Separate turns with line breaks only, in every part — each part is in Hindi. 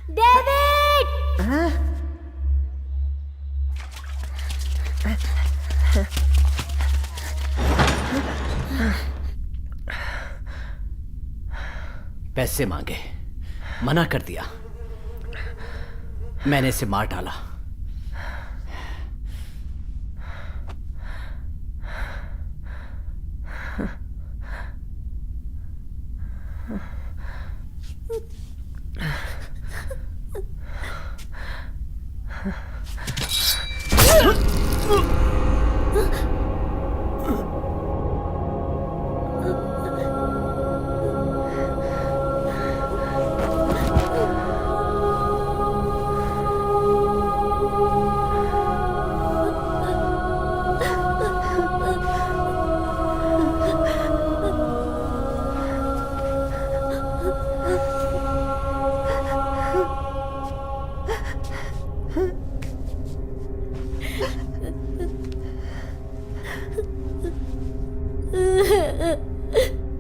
डेविड!
पैसे मांगे, मना कर दिया। मैंने इसे मार डाला।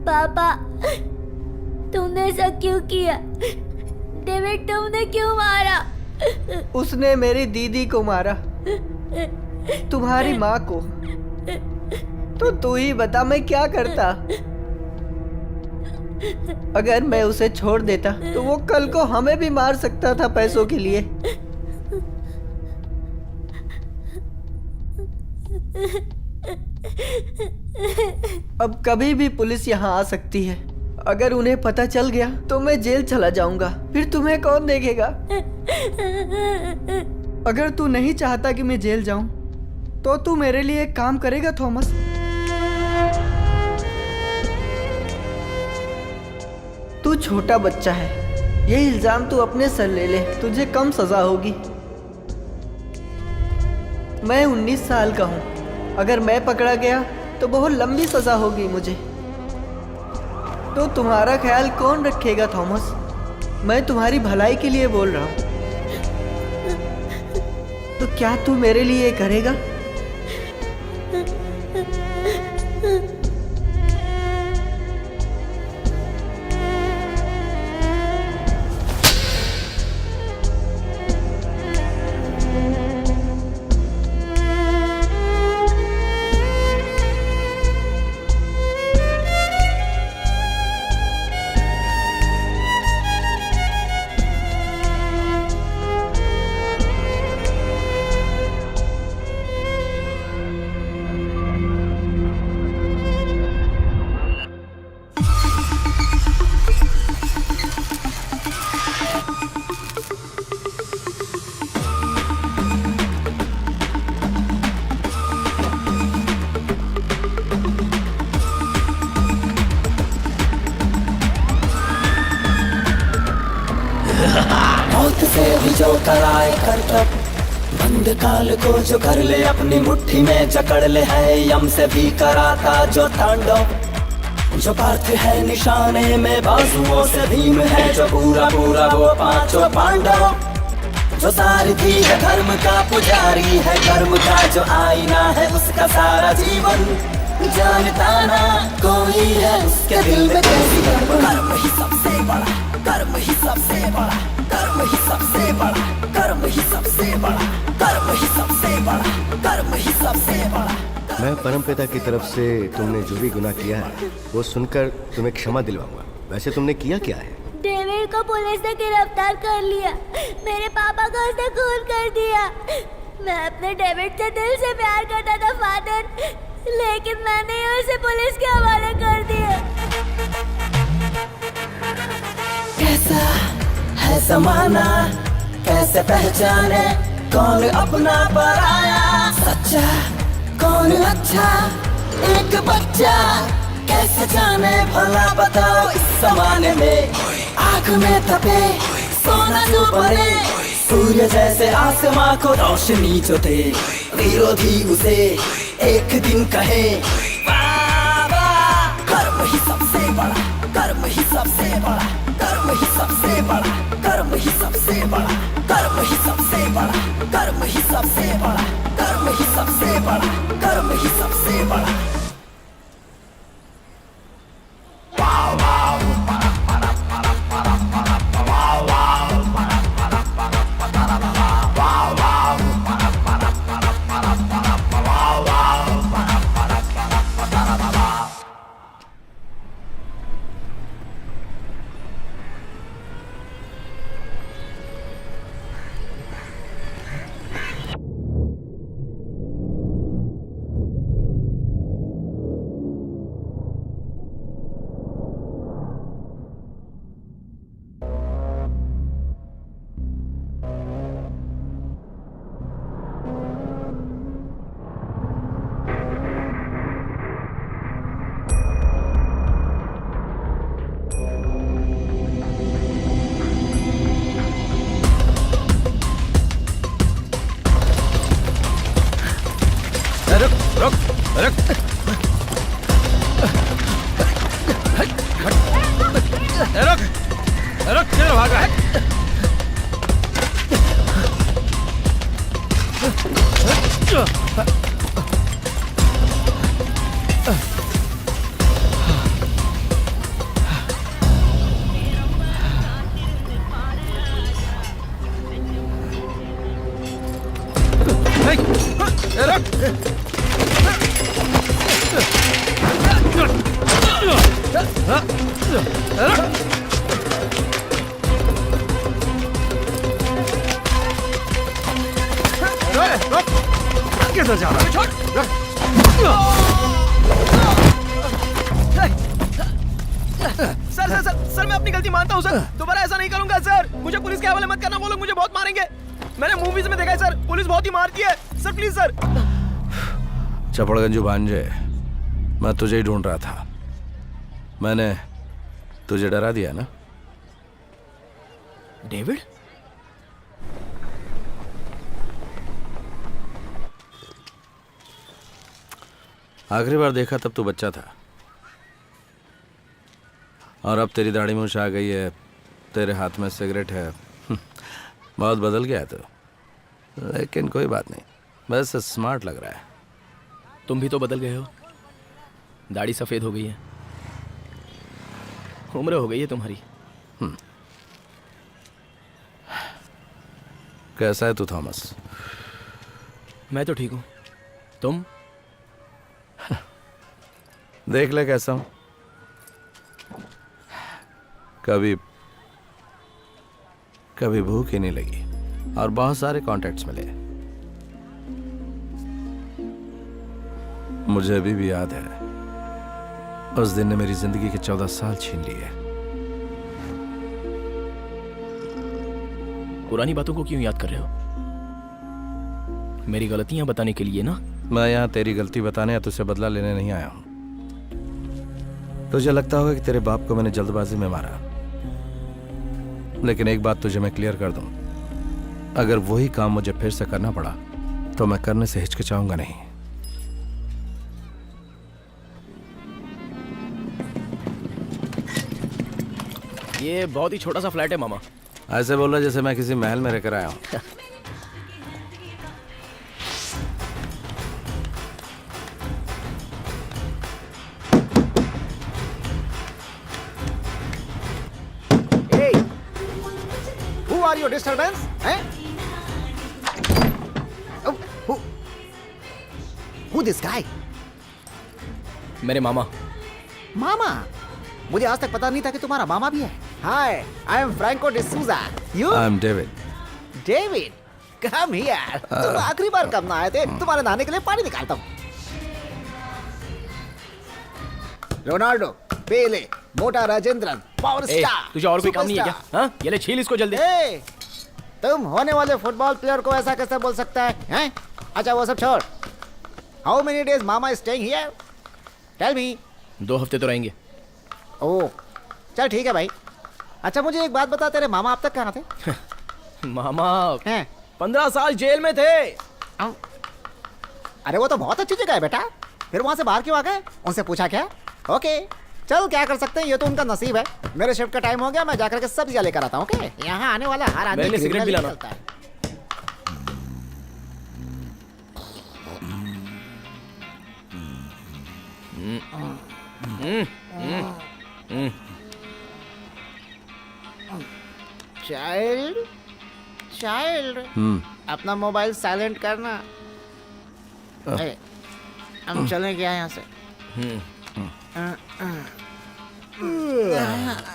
पापा, तुमने ऐसा क्यों किया? डेविड, तुमने क्यों मारा?
उसने मेरी दीदी को मारा, तुम्हारी माँ को। तो तू ही बता मैं क्या करता? अगर मैं उसे छोड़ देता तो वो कल को हमें भी मार सकता था पैसों के लिए। अब कभी भी पुलिस यहाँ आ सकती है। अगर उन्हें पता चल गया तो मैं जेल चला जाऊंगा। फिर तुम्हें कौन देखेगा? अगर तू नहीं चाहता कि मैं जेल जाऊं तो तू मेरे लिए एक काम करेगा थॉमस? तू छोटा बच्चा है, ये इल्जाम तू अपने सर ले ले, तुझे कम सजा होगी। मैं 19 साल का हूं, अगर मैं पकड़ा गया तो बहुत लंबी सजा होगी मुझे। तो तुम्हारा ख्याल कौन रखेगा थॉमस? मैं तुम्हारी भलाई के लिए बोल रहा हूं। तो क्या तू मेरे लिए करेगा?
मौत से भी जो कराए करतब, बंद काल को जो कर ले अपनी मुट्ठी में जकड़ ले, है यम से भी कराता जो तांडव, जो पार्थ है निशाने में बाजुओं से भीम है, जो पूरा पूरा वो पांचों पांडव, जो सारथी है धर्म का, पुजारी है कर्म का, जो आईना है उसका सारा जीवन, जानता ना कोई है उसके दिल में कैसी कर्म ही सबसे बड़ा, कर्म ही सबसे बड़ा, कर्म ही सबसे बड़ा, कर्म ही सबसे बड़ा, कर्म ही सबसे बड़ा, कर्म ही सबसे बड़ा।
मैं परमपिता की तरफ से तुमने जो भी गुनाह किया है वो सुनकर तुम्हें क्षमा दिलवाऊंगा। वैसे तुमने किया क्या है?
डेविड को पुलिस ने गिरफ्तार कर लिया। मेरे पापा को उसने खून कर दिया। मैं अपने डेविड से दिल से प्यार करता था फादर, लेकिन मैंने उसे पुलिस के हवाले कर दिया।
कैसा है जमाना, कैसे पहचाने कौन अपना पराया, सच्चा कौन अच्छा, एक बच्चा कैसे जाने भला बताओ। इस जमाने में आग में तपे सोना जो बने, सूर्य जैसे आसमां को रोशनी जो दे, विरोधी उसे एक दिन कहे बाबा। कर्म ही सबसे बड़ा, कर्म ही सबसे बड़ा, कर्म ही सबसे बड़ा, कर्म ही सबसे बड़ा, कर्म ही सबसे बड़ा, कर्म ही सबसे बड़ा, कर्म ही सबसे बड़ा, कर्म ही सबसे बड़ा।
रुक रुक रुक रुक रुक, किधर भाग रहा है? किधर जा रहा है?
सर मैं अपनी गलती मानता हूँ सर, दोबारा ऐसा नहीं करूंगा सर। मुझे पुलिस के हवाले मत करना, वो लोग मुझे बहुत मारेंगे। मैंने मूवीज में देखा है सर, पुलिस बहुत ही मारती है सर, प्लीज सर।
चपड़गंजू भांजे, मैं तुझे ही ढूंढ रहा था। मैंने तुझे डरा दिया ना?
डेविड?
आखिरी बार देखा तब तू बच्चा था, और अब तेरी दाढ़ी मूछ आ गई है, तेरे हाथ में सिगरेट है। बहुत बदल गया तो, लेकिन कोई बात नहीं, बस स्मार्ट लग रहा है।
तुम भी तो बदल गए हो, दाढ़ी सफेद हो गई है, उम्र हो गई है तुम्हारी।
कैसा है तू थॉमस?
मैं तो ठीक हूँ, तुम?
देख ले कैसा हूं। कभी कभी भूख ही नहीं लगी और बहुत सारे कॉन्टैक्ट्स मिले। मुझे अभी भी याद है, उस दिन ने मेरी जिंदगी के 14 साल छीन लिए।
पुरानी बातों को क्यों याद कर रहे हो? मेरी गलतियां बताने के लिए ना?
मैं यहाँ तेरी गलती बताने या तुझसे बदला लेने नहीं आया हूं। तुझे लगता होगा कि तेरे बाप को मैंने जल्दबाजी में मारा, लेकिन एक बात तुझे मैं क्लियर कर दूं, अगर वही काम मुझे फिर से करना पड़ा तो मैं करने से हिचकिचाऊंगा नहीं।
ये बहुत ही छोटा सा फ्लैट है मामा।
ऐसे बोल रहा जैसे मैं किसी महल में रहकर आया हूं।
Who are your disturbance? Eh? Oh, who this guy?
मेरे मामा।
मामा? मुझे आज तक पता नहीं था कि तुम्हारा मामा भी है। Hi, I am Franco D'Souza. You?
I'm David.
David, come here. तुम आखिरी बार कब ना आए थे? तुम्हारे नहाने के लिए पानी निकालता हूँ। रोनाल्डो, पेले, मोटा राजेंद्रन, पावर स्टार।
तुझे और कोई काम नहीं है क्या? हाँ? ये ले छील इसको जल्दी।
तुम होने वाले फुटबॉल प्लेयर को ऐसा कैसे बोल सकता है? हैं? अच्छा वो सब छोड़। How many days mama is staying here? Tell me.
2 हफ्ते तो रहेंगे।
ओह, चल ठीक है भाई। अच्छा मुझे एक बात बता, तेरे मामा अब तक कहाँ थे?
मामा
हैं?
15 साल जेल में थे।
अरे वो तो बहुत अच्छी जगह है बेटा, फिर वहाँ से बाहर क्यों आ गए? उनसे पूछा क्या? ओके चल, क्या कर सकते हैं, ये तो उनका नसीब है। मेरे शिफ्ट का टाइम हो गया, मैं जाकर के सब्जियां लेकर आता हूँ। ओके, यहाँ आने वाला हर आदमी
मैंने सिगरेट भी लाना।
निकलता है। चाइल्ड चाइल्ड, अपना मोबाइल साइलेंट करना। हम चलें क्या यहाँ से?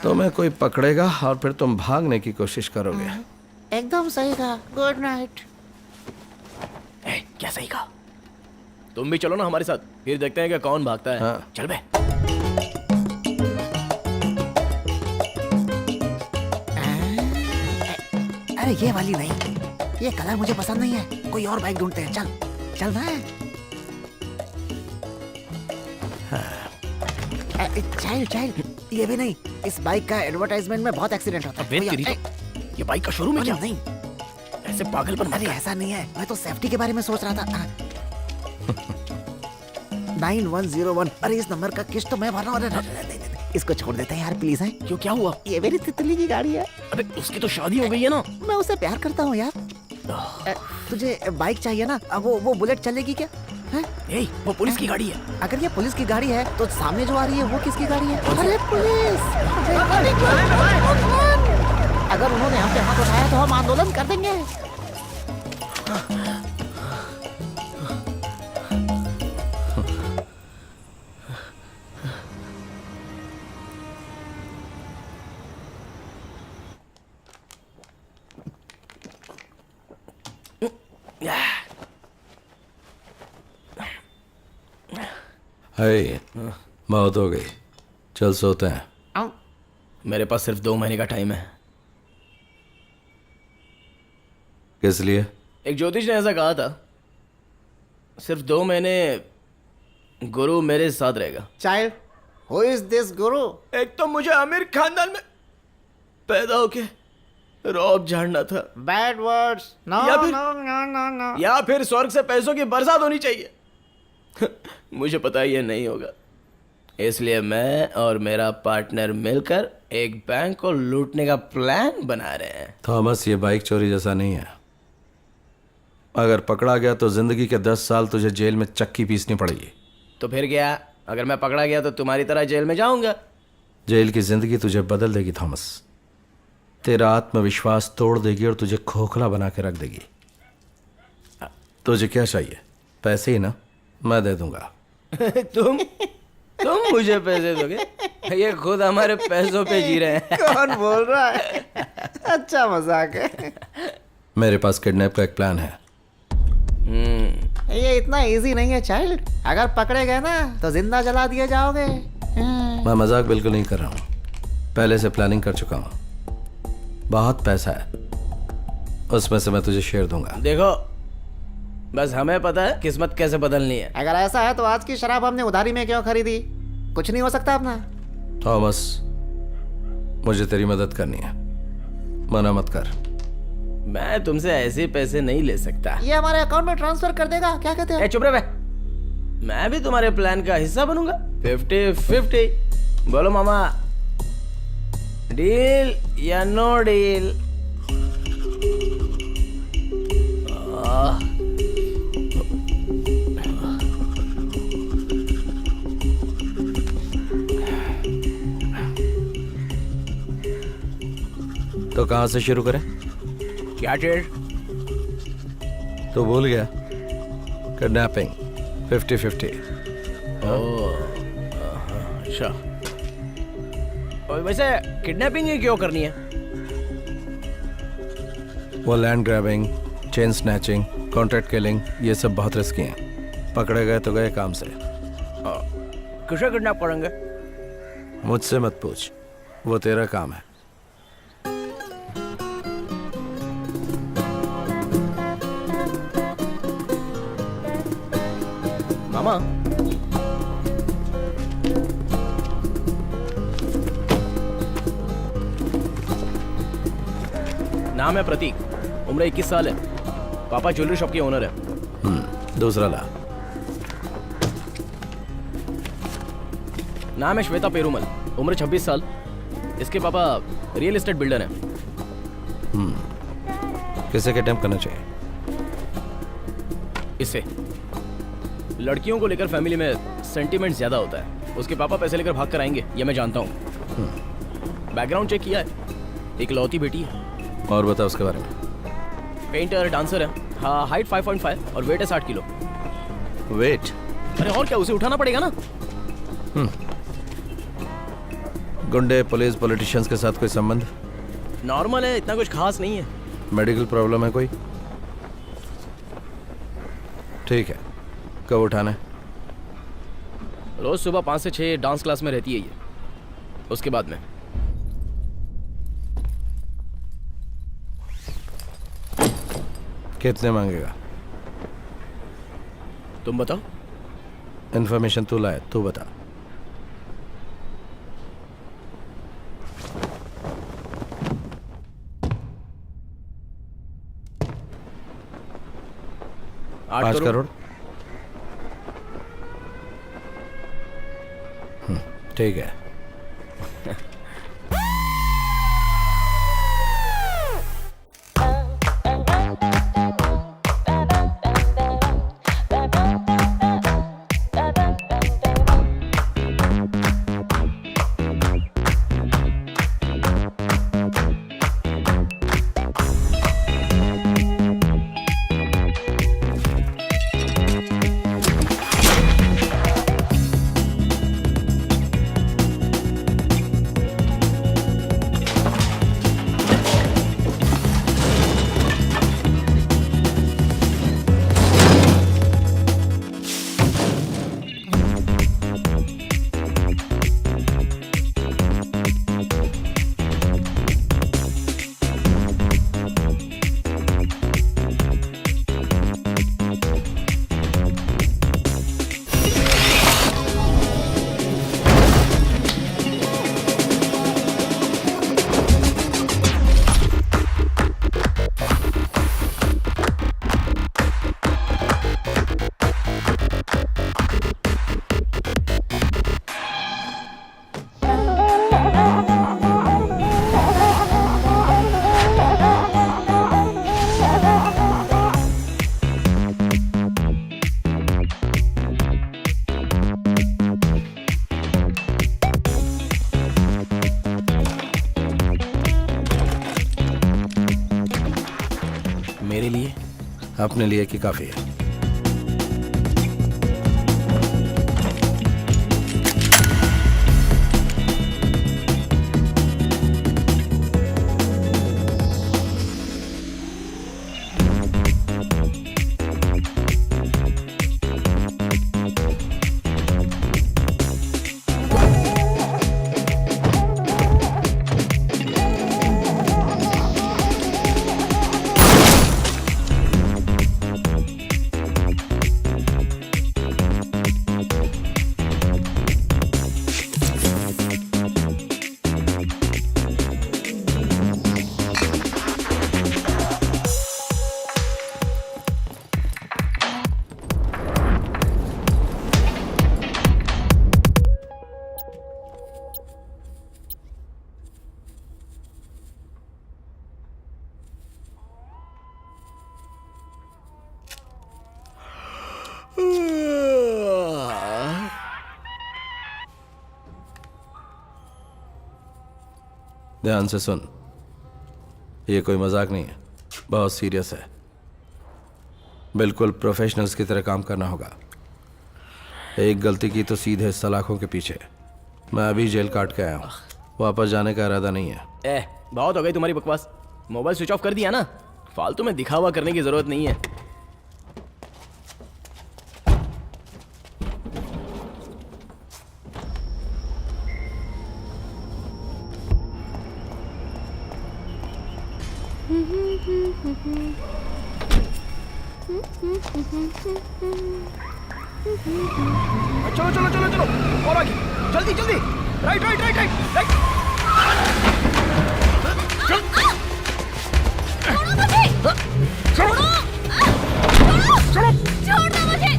तुम्हें कोई पकड़ेगा और फिर तुम भागने की कोशिश करोगे।
एकदम सही कहा। Good night.
क्या सही कहा? तुम भी चलो ना हमारे साथ, फिर देखते हैं कि कौन भागता है।
हाँ।
चल बे।
अरे ये वाली नहीं, ये कलर मुझे पसंद नहीं है, कोई और बाइक ढूंढते हैं। चल चल ना। चाइल्ड चाइल्ड, ये भी नहीं, इस बाइक का एडवर्टाइजमेंट में बहुत एक्सीडेंट होता है।
अबे तेरी तो, ये बाइक का शोरूम है क्या?
नहीं
ऐसे पागलपन मत
अरे
कर।
ऐसा नहीं है, मैं तो सेफ्टी के बारे में सोच रहा था। 9101। अरे इस नंबर का किस्त तो मैं भर रहा हूँ। अरे इसको छोड़ देते हैं यार प्लीज। है
क्यों, क्या हुआ?
ये मेरी तितली की गाड़ी है।
अबे उसकी तो शादी हो गई है ना।
मैं उससे प्यार करता हूँ यार। तुझे बाइक चाहिए ना? वो बुलेट चलेगी क्या? है?
ए, वो पुलिस की गाड़ी है।
अगर ये पुलिस की गाड़ी है तो सामने जो आ रही है वो किसकी गाड़ी है? अरे पुलिस! अगर उन्होंने हम पे हाथ उठाया तो हम आंदोलन कर देंगे।
हाय, बहुत हो गई, चल सोते हैं।
मेरे पास सिर्फ 2 महीने का टाइम है।
किस लिए?
एक ज्योतिष ने ऐसा कहा था, सिर्फ 2 महीने गुरु मेरे साथ रहेगा।
चाइल्ड, हु इज दिस गुरु?
एक तो मुझे आमिर खानदान में पैदा होके रौब झाड़ना था,
बैड वर्ड्स। नो
या फिर-
नो नो नो नो।
या फिर स्वर्ग से पैसों की बरसात होनी चाहिए। मुझे पता है ये नहीं होगा, इसलिए मैं और मेरा पार्टनर मिलकर एक बैंक को लूटने का प्लान बना रहे हैं।
थॉमस, ये बाइक चोरी जैसा नहीं है। अगर पकड़ा गया तो जिंदगी के 10 साल तुझे जेल में चक्की पीसनी पड़ेगी।
तो फिर क्या, अगर मैं पकड़ा गया तो तुम्हारी तरह जेल में जाऊंगा?
जेल की जिंदगी तुझे बदल देगी थॉमस। तेरा आत्मविश्वास तोड़ देगी और तुझे खोखला बना के रख देगी। तुझे क्या चाहिए? पैसे ही ना? मैं दे दूंगा।
तुम मुझे पैसे दोगे? ये खुद हमारे पैसों पे जी रहे हैं।
कौन बोल रहा है? अच्छा मजाक है।
मेरे पास किडनैप का एक प्लान है।
ये इतना इजी नहीं है चाइल्ड। अगर पकड़े गए ना तो जिंदा जला दिए जाओगे।
मैं मजाक बिल्कुल नहीं कर रहा हूँ, पहले से प्लानिंग कर चुका हूँ। बहुत पैसा है, उसमें से मैं तुझे शेयर दूंगा।
देखो, बस हमें पता है किस्मत कैसे बदलनी है।
अगर ऐसा है तो आज की शराब हमने उधारी में क्यों खरीदी? कुछ नहीं हो सकता अपना?
थॉमस, मुझे तेरी मदद करनी है, मना मत कर।
मैं तुमसे ऐसे पैसे नहीं ले सकता।
ये हमारे अकाउंट में ट्रांसफर कर देगा, क्या कहते हो?
ए, चुप रहे बे। मैं भी तुम्हारे प्लान का हिस्सा बनूंगा। 50-50। बोलो मामा, डील या नो डील?
तो कहाँ से शुरू करें?
क्या डेढ़?
तो भूल गया, किडनैपिंग 50-50।
अच्छा, और वैसे किडनैपिंग ही क्यों करनी है?
वो land grabbing, chain snatching, contract killing, ये सब बहुत रिस्की हैं। पकड़े गए तो गए काम से।
किसे किडनैप करेंगे?
मुझसे मत पूछ, वो तेरा काम है।
मामा, नाम है प्रतीक, उम्र 21 साल है, पापा ज्वेलरी शॉप के ओनर है।
दूसरा ला।
नाम है श्वेता पेरुमल, उम्र 26 साल, इसके पापा रियल एस्टेट बिल्डर हैं।
किसे किडनैप करना चाहिए?
इससे लड़कियों को लेकर फैमिली में सेंटीमेंट ज्यादा होता है। उसके पापा पैसे लेकर भाग कर आएंगे, ये मैं जानता हूँ। बैकग्राउंड चेक किया है, एक लौती बेटी है।
और बता उसके बारे में।
पेंटर, डांसर है, हाँ, हाइट 5.5 और वेट है 60 किलो।
वेट?
अरे और क्या, उसे उठाना पड़ेगा ना।
गुंडे, पुलिस, पॉलिटिशियंस के साथ कोई संबंध?
नॉर्मल है, इतना कुछ खास नहीं है।
मेडिकल प्रॉब्लम है कोई? ठीक है, कब उठाना है?
रोज सुबह 5 से 6 डांस क्लास में रहती है ये, उसके बाद में।
कितने मांगेगा?
तुम बताओ।
इन्फॉर्मेशन तू लाए, तू बता।
आठ
5 करोड़? ठीक है।
मेरे लिए?
अपने लिए कि काफी है? ध्यान से सुन, ये कोई मजाक नहीं है, बहुत सीरियस है। बिल्कुल प्रोफेशनल्स की तरह काम करना होगा। एक गलती की तो सीधे सलाखों के पीछे। मैं अभी जेल काट के आया हूँ, वापस जाने का इरादा नहीं है।
बहुत हो गई तुम्हारी बकवास। मोबाइल स्विच ऑफ कर दिया ना, फालतू में दिखावा करने की जरूरत नहीं है। चलो चलो चलो चलो, और आगे, जल्दी जल्दी, right right right right right.
छोड़ो मुझे! छोड़ो! छोड़ो! छोड़ दो मुझे!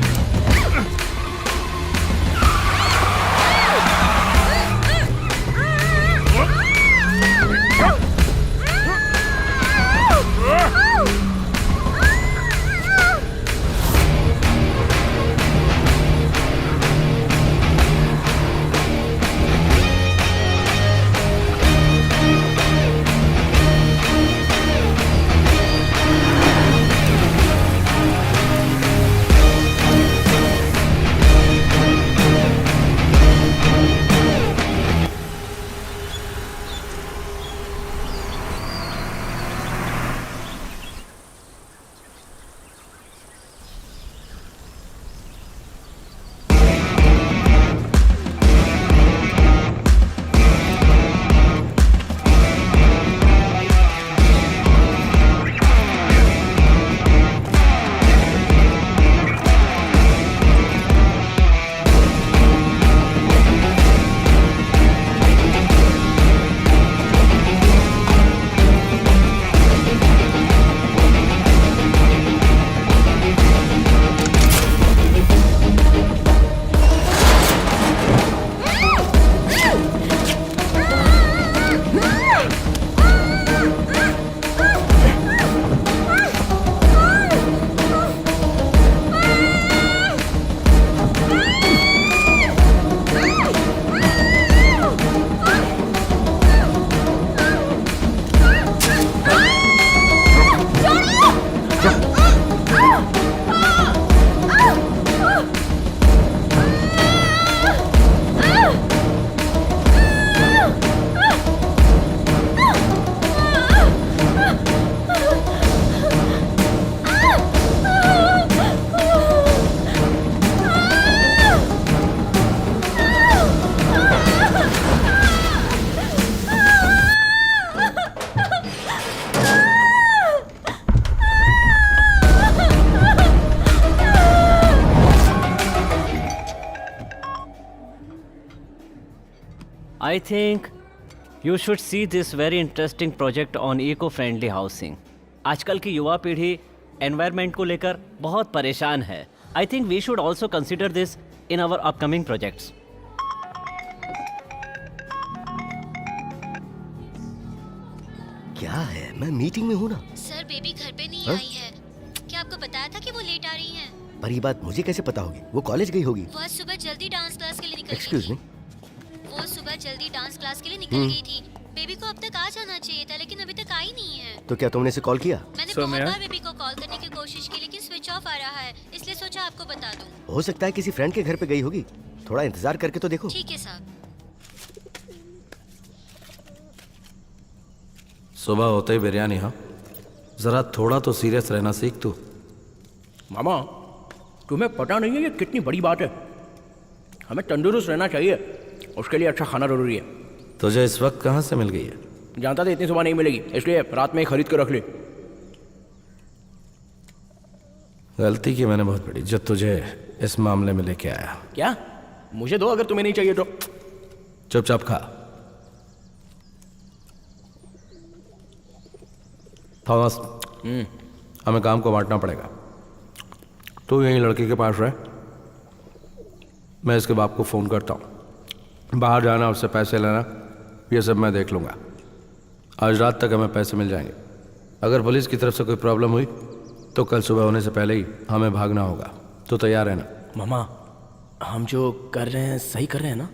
I think you should see this very interesting project on eco-friendly housing. आजकल की युवा पीढ़ी एनवायरनमेंट को लेकर बहुत परेशान है. I think we should also consider this in our upcoming projects.
क्या है, मैं मीटिंग में हूँ ना।
सर बेबी घर पे नहीं
हाँ?
आई है। क्या आपको बताया था कि वो लेट आ रही हैं?
पर ये बात मुझे कैसे पता होगी? वो कॉलेज गई होगी।
वो आज सुबह जल्दी डांस क्लास के लिए निकल गई
एक्सक्यूज
थी।
मी।
वो सुबह जल्दी डांस क्लास के लिए निकल गई थी। बेबी को अब तक आ जाना चाहिए था, लेकिन अभी तक आई नहीं है।
तो क्या तुमने इसे कॉल किया?
मैंने बहुत बार बेबी को कॉल करने की कोशिश की, लेकिन स्विच ऑफ आ रहा है, इसलिए सोचा आपको बता दूं।
हो सकता है किसी फ्रेंड के घर पे गई होगी। थोड़ा इंतजार करके तो देखो।
ठीक है साहब।
सुबह होते ही बिरयानी? हाँ, जरा थोड़ा तो सीरियस रहना सीख तू।
मामा, तुम्हें पता नहीं है ये कितनी बड़ी बात है। हमें तंदुरुस्त रहना चाहिए, उसके लिए अच्छा खाना जरूरी है।
तुझे इस वक्त कहाँ से मिल गई है?
जानता था इतनी सुबह नहीं मिलेगी, इसलिए रात में ही खरीद कर रख ली।
गलती की मैंने बहुत बड़ी जो तुझे इस मामले में लेके आया।
क्या? मुझे दो अगर तुम्हें नहीं चाहिए तो।
चुपचाप खा। थॉमस, हमें काम को बांटना पड़ेगा। तू यहीं लड़की के पास रह, मैं इसके बाप को फ़ोन करता हूँ। बाहर जाना, उससे पैसे लेना, ये सब मैं देख लूँगा। आज रात तक हमें पैसे मिल जाएंगे। अगर पुलिस की तरफ से कोई प्रॉब्लम हुई तो कल सुबह होने से पहले ही हमें भागना होगा। तो तैयार है ना?
मामा, हम जो कर रहे हैं सही कर रहे हैं ना?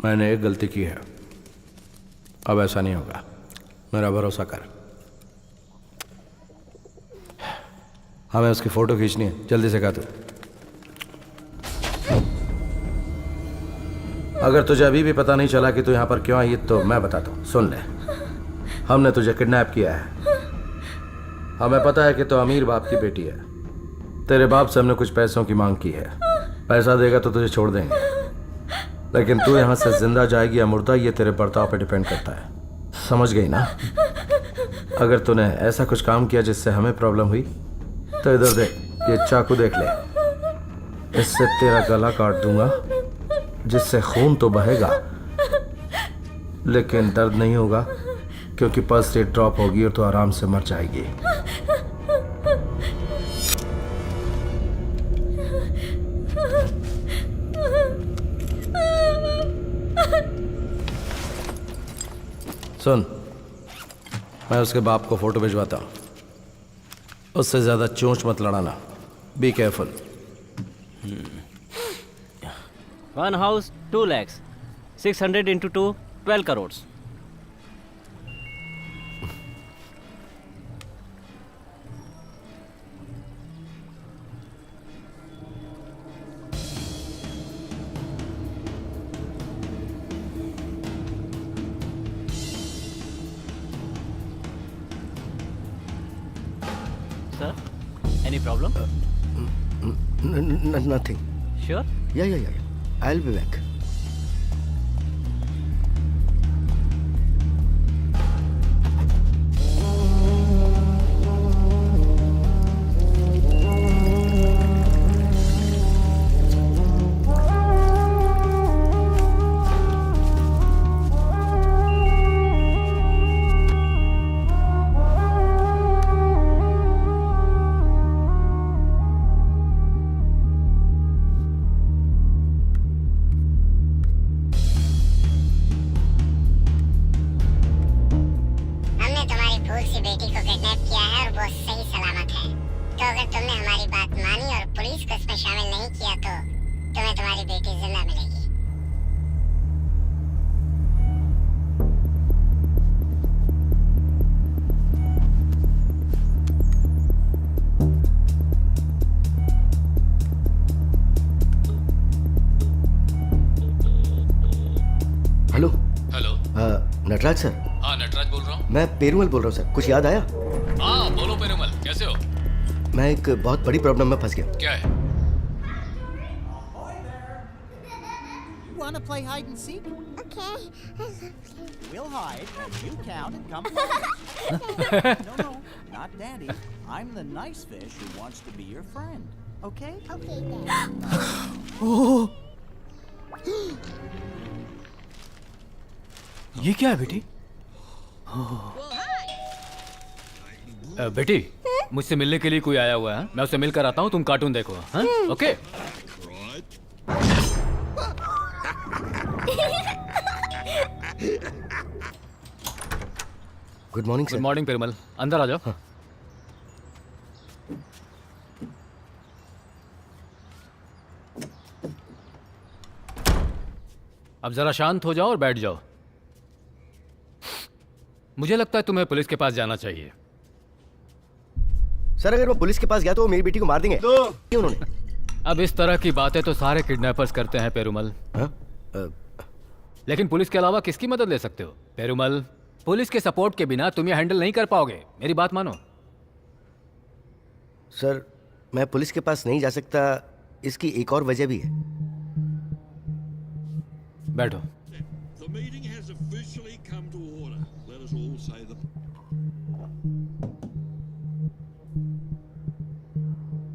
मैंने एक गलती की है, अब ऐसा नहीं होगा, मेरा भरोसा कर। हमें उसकी फ़ोटो खींचनी है, जल्दी से कर तू। अगर तुझे अभी भी पता नहीं चला कि तू यहाँ पर क्यों आई तो मैं बताता हूँ, सुन ले। हमने तुझे किडनैप किया है। हमें पता है कि तू अमीर बाप की बेटी है। तेरे बाप से हमने कुछ पैसों की मांग की है। पैसा देगा तो तुझे छोड़ देंगे, लेकिन तू यहाँ से जिंदा जाएगी या मुर्दा, ये तेरे बर्ताव पे डिपेंड करता है। समझ गई ना? अगर तूने ऐसा कुछ काम किया जिससे हमें प्रॉब्लम हुई तो इधर देख, ये चाकू देख ले। इससे तेरा गला काट दूंगा, जिससे खून तो बहेगा लेकिन दर्द नहीं होगा, क्योंकि पल्स रेट ड्रॉप होगी और तो आराम से मर जाएगी। सुन, मैं उसके बाप को फोटो भिजवाता हूं। उससे ज्यादा चोंच मत लड़ाना। Be careful.
1 house, 2 lakhs. 600 into 2, 12 crores. Sir, any problem?
Nothing.
Sure?
Yeah. I'll be back. Hello
hello.
Nataraj sir.
हाँ, नटराज बोल रहा हूँ।
मैं पेरूमल बोल रहा हूँ सर। कुछ याद आया?
हाँ, बोलो पेरूमल, कैसे हो?
मैं एक बहुत बड़ी प्रॉब्लम में फंस गया।
क्या है?
Wanna play hide and seek?
Okay.
We'll hide and you count and come close. No, not Daddy. I'm the nice fish who wants to be your friend. Okay?
Okay then.
ये क्या है बेटी? बेटी, मुझसे मिलने के लिए कोई आया हुआ है, मैं उससे मिलकर आता हूँ, तुम कार्टून देखो। हाँ? Okay.
Good morning
good
sir.
Morning Perumal, अंदर आ जाओ। अब जरा शांत हो जाओ और बैठ जाओ। मुझे लगता है तुम्हें पुलिस के पास जाना चाहिए।
सर अगर मैं पुलिस के पास गया तो वो मेरी बेटी को मार देंगे। क्यों उन्होंने?
अब इस तरह की बातें तो सारे किडनैपर्स करते हैं पेरुमल।
हाँ?
लेकिन पुलिस के अलावा किसकी मदद ले सकते हो पेरुमल? पुलिस के सपोर्ट के बिना तुम ये हैंडल नहीं कर पाओगे, मेरी बात मानो।
सर मैं पुलिस के पास नहीं जा सकता, इसकी एक और वजह भी है।
बैठो।
The meeting has officially come to order. Let us all say the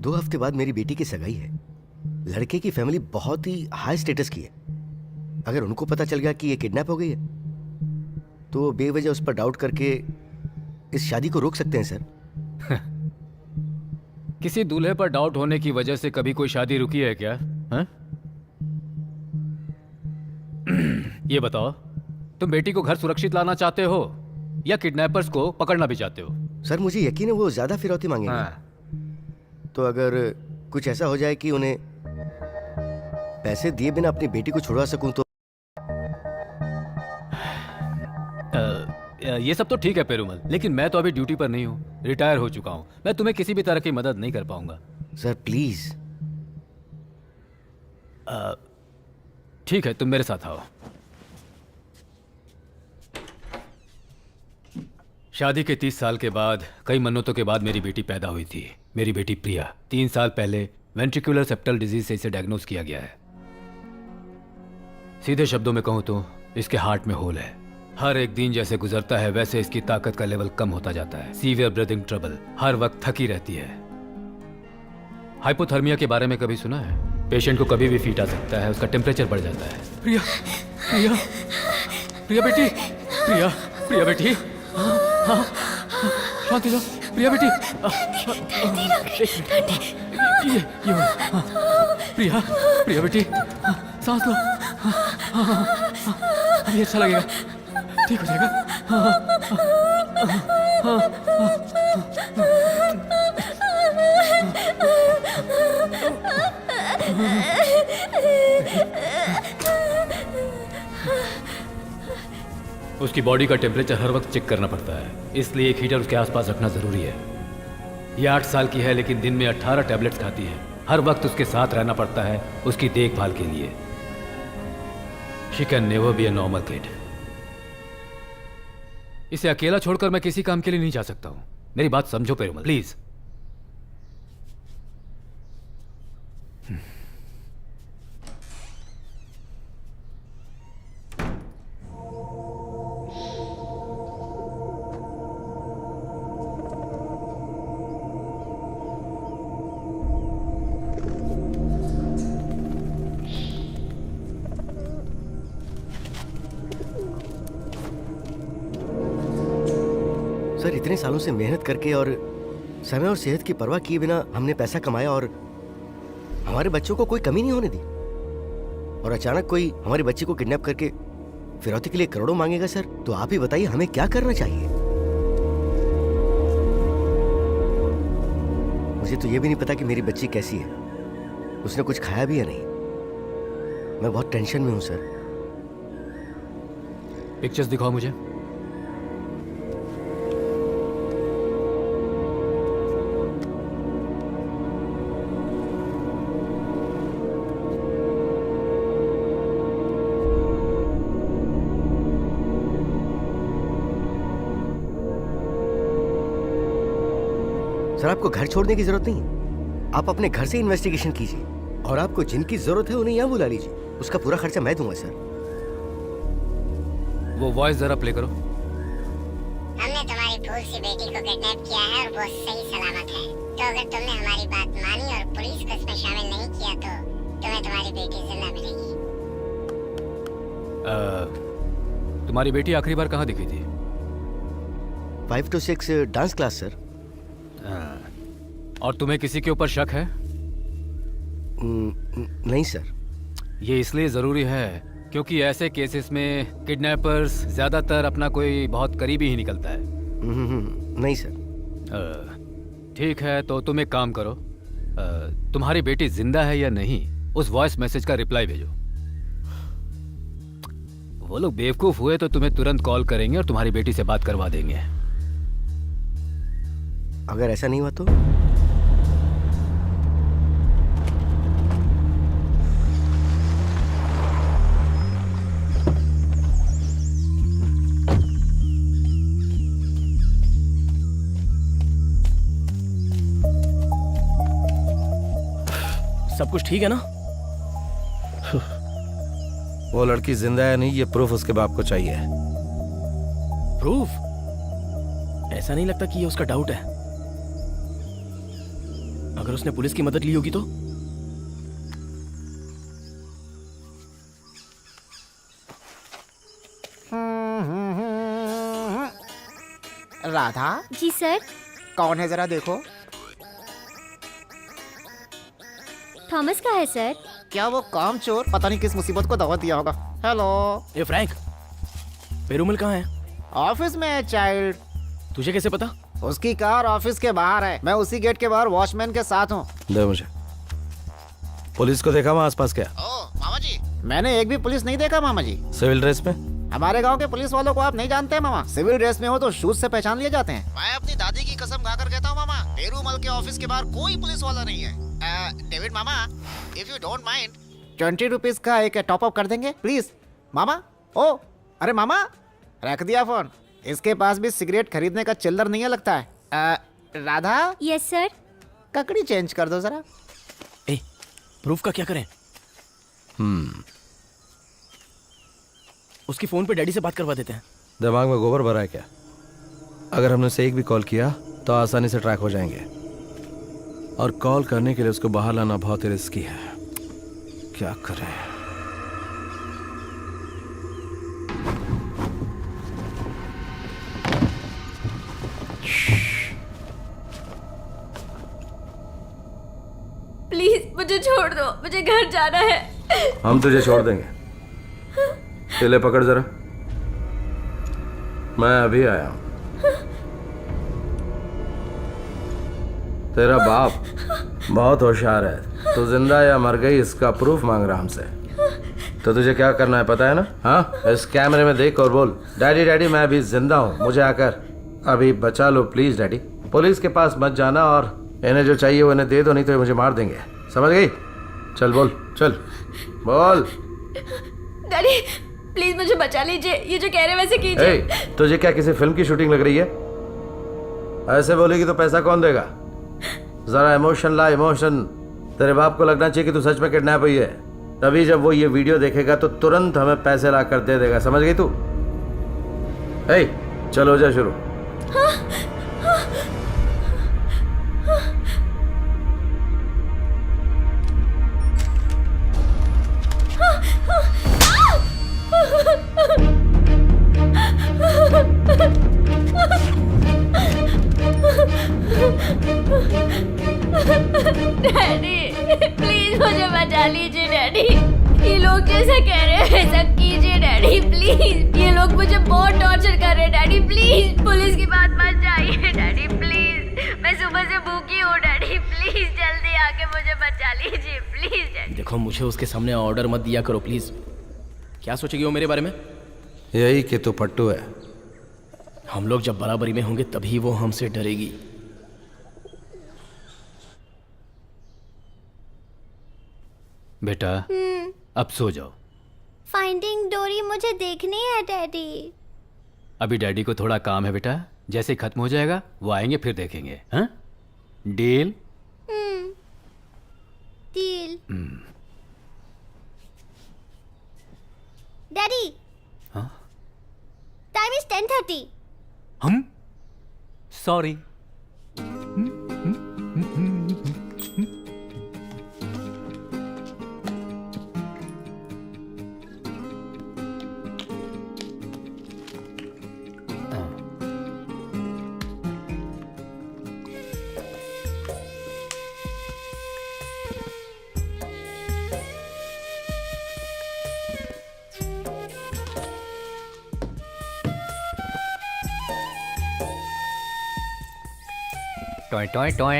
2 हफ्ते बाद मेरी बेटी की सगाई है। लड़के की फैमिली बहुत ही हाई स्टेटस की है। अगर उनको पता चल गया कि ये किडनैप हो गई है तो वो बेवजह उस पर डाउट करके इस शादी को रोक सकते हैं सर।
किसी दूल्हे पर डाउट होने की वजह से कभी कोई शादी रुकी है क्या? हाँ? ये बताओ, तुम बेटी को घर सुरक्षित लाना चाहते हो या किडनैपर्स को पकड़ना भी चाहते हो?
सर मुझे यकीन है वो ज्यादा फिरौती मांगेंगे।
हाँ।
तो अगर कुछ ऐसा हो जाए कि उन्हें पैसे दिए बिना अपनी बेटी को छुड़वा सकूं तो।
ये सब तो ठीक है पेरुमल, लेकिन मैं तो अभी ड्यूटी पर नहीं हूँ, रिटायर हो चुका हूँ। मैं तुम्हें किसी भी तरह की मदद नहीं कर पाऊंगा।
Sir please.
ठीक है, तुम मेरे साथ आओ। शादी के 30 साल के बाद, कई मन्नतों के बाद मेरी बेटी पैदा हुई थी। मेरी बेटी प्रिया। 3 साल पहले वेंट्रिकुलर सेप्टल डिजीज से इसे डायग्नोज किया गया है। सीधे शब्दों में कहूं तो इसके हार्ट में होल है। हर एक दिन जैसे गुजरता है वैसे इसकी ताकत का लेवल कम होता जाता है। सीवियर ब्रीदिंग ट्रबल, हर वक्त थकी रहती है। हाइपोथर्मिया के बारे में कभी सुना है? पेशेंट को कभी भी फीट आ सकता है, उसका टेम्परेचर बढ़ जाता है। प्रिया, प्रिया, प्रिया बेटी, प्रिया, प्रिया बेटी, हाँ, शांति जाओ, प्रिया बेटी। ये हाँ, प्रिया, प्रिया बेटी, सांस लो। अभी अच्छा लगेगा, ठीक हो जाएगा। उसकी बॉडी का टेम्परेचर हर वक्त चेक करना पड़ता है, इसलिए एक हीटर उसके आसपास रखना जरूरी है। ये 8 साल की है लेकिन दिन में 18 टैबलेट्स खाती है। हर वक्त उसके साथ रहना पड़ता है उसकी देखभाल के लिए। She can never be a normal kid. इसे अकेला छोड़कर मैं किसी काम के लिए नहीं जा सकता हूं। मेरी बात समझो पेरुमल, प्लीज।
सर इतने सालों से मेहनत करके और समय और सेहत की परवाह किए बिना हमने पैसा कमाया और हमारे बच्चों को कोई कमी नहीं होने दी, और अचानक कोई हमारी बच्ची को किडनैप करके फिरौती के लिए करोड़ों मांगेगा। सर तो आप ही बताइए हमें क्या करना चाहिए। मुझे तो ये भी नहीं पता कि मेरी बच्ची कैसी है, उसने कुछ खाया भी या नहीं। मैं बहुत टेंशन में हूं सर।
पिक्चर्स दिखाओ मुझे।
सर आपको घर छोड़ने की जरूरत नहीं, आप अपने घर से इन्वेस्टिगेशन कीजिए और आपको जिनकी जरूरत है उन्हें यहाँ बुला लीजिए, उसका पूरा खर्चा मैं दूंगा। सर
वो वॉइस जरा प्ले करो।
हमने तुम्हारी फूल सी बेटी को किडनैप किया है और वो सही सलामत है। तो अगर तुमने हमारी बात मानी और पुलिस को इसमें शामिल नहीं किया तो तुम्हें तुम्हारी बेटी जिंदा मिलेगी।
तुम्हारी बेटी आखिरी बार कहाँ दिखी थी?
5 to 6 डांस क्लास सर।
और तुम्हें किसी के ऊपर शक है?
नहीं सर।
ये इसलिए ज़रूरी है क्योंकि ऐसे केसेस में किडनैपर्स ज़्यादातर अपना कोई बहुत करीबी ही निकलता है।
नहीं सर।
ठीक है, तो तुम एक काम करो, तुम्हारी बेटी जिंदा है या नहीं उस वॉइस मैसेज का रिप्लाई भेजो। वो लोग बेवकूफ हुए तो तुम्हें तुरंत कॉल करेंगे और तुम्हारी बेटी से बात करवा देंगे।
अगर ऐसा नहीं हुआ तो?
सब कुछ ठीक है ना?
वो लड़की जिंदा है नहीं, ये प्रूफ उसके बाप को चाहिए।
प्रूफ? ऐसा नहीं लगता कि ये उसका डाउट है। अगर उसने पुलिस की मदद ली होगी तो?
राधा,
जी सर।
कौन है जरा देखो।
थॉमस का है सर।
क्या वो काम चोर पता नहीं किस मुसीबत को दावत दिया होगा। हेलो।
ए फ्रैंक, पेरूमल कहाँ है?
ऑफिस में है चाइल्ड।
तुझे कैसे पता?
उसकी कार ऑफिस के बाहर है, मैं उसी गेट के बाहर वॉचमैन के साथ हूँ।
दे मुझे। पुलिस को देखा वहाँ आसपास क्या?
ओ मामा जी, मैंने एक भी पुलिस नहीं देखा मामा जी।
सिविल ड्रेस में?
हमारे गांव के पुलिस वालों को आप नहीं जानते मामा। सिविल ड्रेस में हो तो शूज से पहचान लिए जाते हैं। मैं अपनी दादी की कसम खाकर कहता हूँ मामा, पेरूमल के ऑफिस के बाहर कोई पुलिस वाला नहीं है। David mama, if you don't mind 20 rupees का एक टॉप अप कर देंगे प्लीज। मामा, ओ अरे मामा, रख दिया फोन। इसके पास भी सिगरेट खरीदने का चिल्लर नहीं है लगता है। राधा।
Yes sir.
ककड़ी चेंज कर दो जरा।
ए, प्रूफ का क्या करें? उसकी फोन पे डैडी से बात करवा देते हैं।
दिमाग में गोबर भरा है क्या? अगर हमने उसे एक भी कॉल किया तो आसानी से ट्रैक हो जाएंगे, और कॉल करने के लिए उसको बाहर लाना बहुत ही रिस्की है। क्या करें?
प्लीज मुझे छोड़ दो, मुझे घर जाना है।
हम तुझे छोड़ देंगे। ले पकड़ जरा, मैं अभी आया हूं। तेरा बाप बहुत होशियार है। तू जिंदा या मर गई इसका प्रूफ मांग रहा हमसे। तो तुझे क्या करना है पता है ना? हाँ, इस कैमरे में देख और बोल, डैडी डैडी मैं अभी जिंदा हूँ, मुझे आकर अभी बचा लो प्लीज डैडी। पुलिस के पास मत जाना और इन्हें जो चाहिए वो इन्हें दे दो, नहीं तो ये मुझे मार देंगे। समझ गई? चल बोल, चल बोल।
डैडी प्लीज मुझे बचा लीजिए, ये जो कह रहे वैसे कीजिए।
तुझे क्या किसी फिल्म की शूटिंग लग रही है? ऐसे बोलेगी तो पैसा कौन देगा? जरा इमोशन ला, इमोशन। तेरे बाप को लगना चाहिए कि तू सच में किडनैप हुई है, तभी जब वो ये वीडियो देखेगा तो तुरंत हमें पैसे ला कर दे देगा। समझ गई तू? चलो हो जा शुरू।
डैडी प्लीज मुझे बचा लीजिए डैडी। ये लोग जैसा कह रहे हैं वैसा कीजिए डैडी प्लीज। ये लोग मुझे बहुत टॉर्चर कर रहे हैं डैडी। प्लीज पुलिस की बात मत जाइए डैडी प्लीज। मैं सुबह से भूखी हूँ डैडी, प्लीज जल्दी आके मुझे बचा लीजिए प्लीज डैडी।
देखो, मुझे उसके सामने ऑर्डर मत दिया करो प्लीज। क्या सोचेगी वो मेरे बारे में?
यही कि तू पट्टू है।
हम लोग जब बराबरी में होंगे तभी वो हमसे डरेगी।
बेटा अब सो जाओ।
फाइंडिंग डोरी मुझे देखनी है डैडी।
अभी डैडी को थोड़ा काम है बेटा, जैसे ही खत्म हो जाएगा वो आएंगे फिर देखेंगे। हाँ, डील?
डील। डैडी
हाँ?
Time is 10:30।
हम सॉरी। Toy toy toy.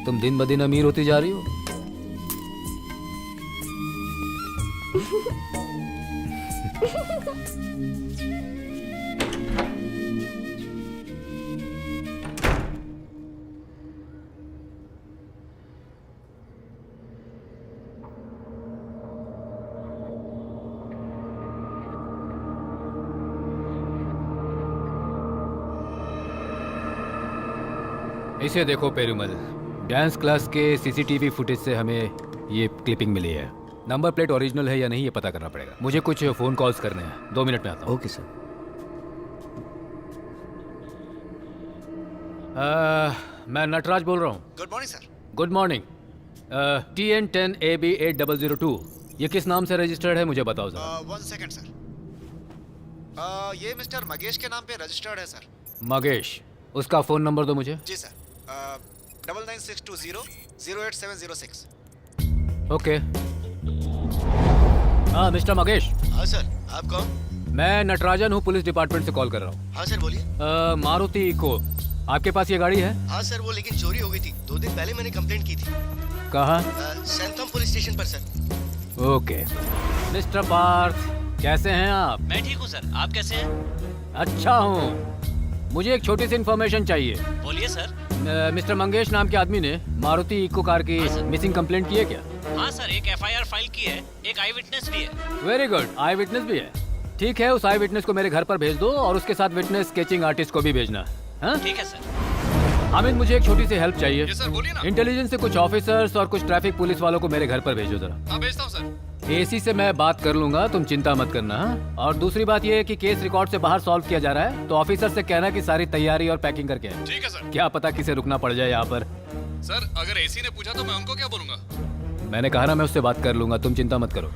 तुम दिन ब दिन अमीर होती जा रही हो। इसे देखो पेरुमल, डांस क्लास के सीसीटीवी फुटेज से हमें ये क्लिपिंग मिली है। नंबर प्लेट ओरिजिनल है या नहीं ये पता करना पड़ेगा। मुझे कुछ फोन कॉल्स करने हैं, 2 मिनट में आता हूँ।
Okay sir.
मैं नटराज बोल रहा हूँ।
Good morning sir.
Good morning. TN10AB800 ये किस नाम से रजिस्टर्ड है मुझे बताओ जरा।
1 सेकंड सर। ये मिस्टर मगेश के नाम पे रजिस्टर्ड है सर।
मगेश, उसका फोन नंबर दो मुझे।
जी सर। 99620 08706।
ओके। हाँ मिस्टर मगेश।
हाँ सर, आप कौन?
मैं नटराजन हूँ, पुलिस डिपार्टमेंट से कॉल कर रहा हूँ।
हाँ सर बोलिए।
मारुति इको, आपके पास ये गाड़ी है?
हाँ सर, वो लेकिन चोरी हो गई थी। 2 दिन पहले मैंने कंप्लेंट की थी।
कहाँ?
सैंथम पुलिस स्टेशन पर सर।
ओके। मिस्टर पार्थ, कैसे हैं आप?
मैं ठीक हूँ सर, आप कैसे हैं?
अच्छा हूँ। मुझे एक छोटी सी इन्फॉर्मेशन चाहिए।
बोलिए सर।
मिस्टर मंगेश नाम के आदमी ने मारुति इको कार की मिसिंग कंप्लेंट की है क्या?
हाँ सर, एक FIR फाइल की है, एक आई विटनेस भी है।
वेरी गुड, आई विटनेस भी है। ठीक है, उस आई विटनेस को मेरे घर पर भेज दो और उसके साथ विटनेस स्केचिंग आर्टिस्ट को भी भेजना। हाँ
ठीक है सर।
हामिद, मुझे एक छोटी सी हेल्प चाहिए।
सर बोलिए ना।
इंटेलिजेंस से कुछ ऑफिसर्स और कुछ ट्रैफिक पुलिस वालों को मेरे घर पर भेजो जरा।
हाँ भेजता हूँ सर।
एसी से मैं बात कर लूंगा, तुम चिंता मत करना। हाँ? और दूसरी बात ये है कि केस रिकॉर्ड से बाहर सॉल्व किया जा रहा है, तो ऑफिसर से कहना कि सारी तैयारी और पैकिंग करके आए।
ठीक है सर।
क्या पता किसे रुकना पड़ जाए यहाँ पर।
सर अगर एसी ने पूछा तो मैं उनको क्या बोलूंगा?
मैंने कहा ना, मैं उससे बात कर लूंगा, तुम चिंता मत करो।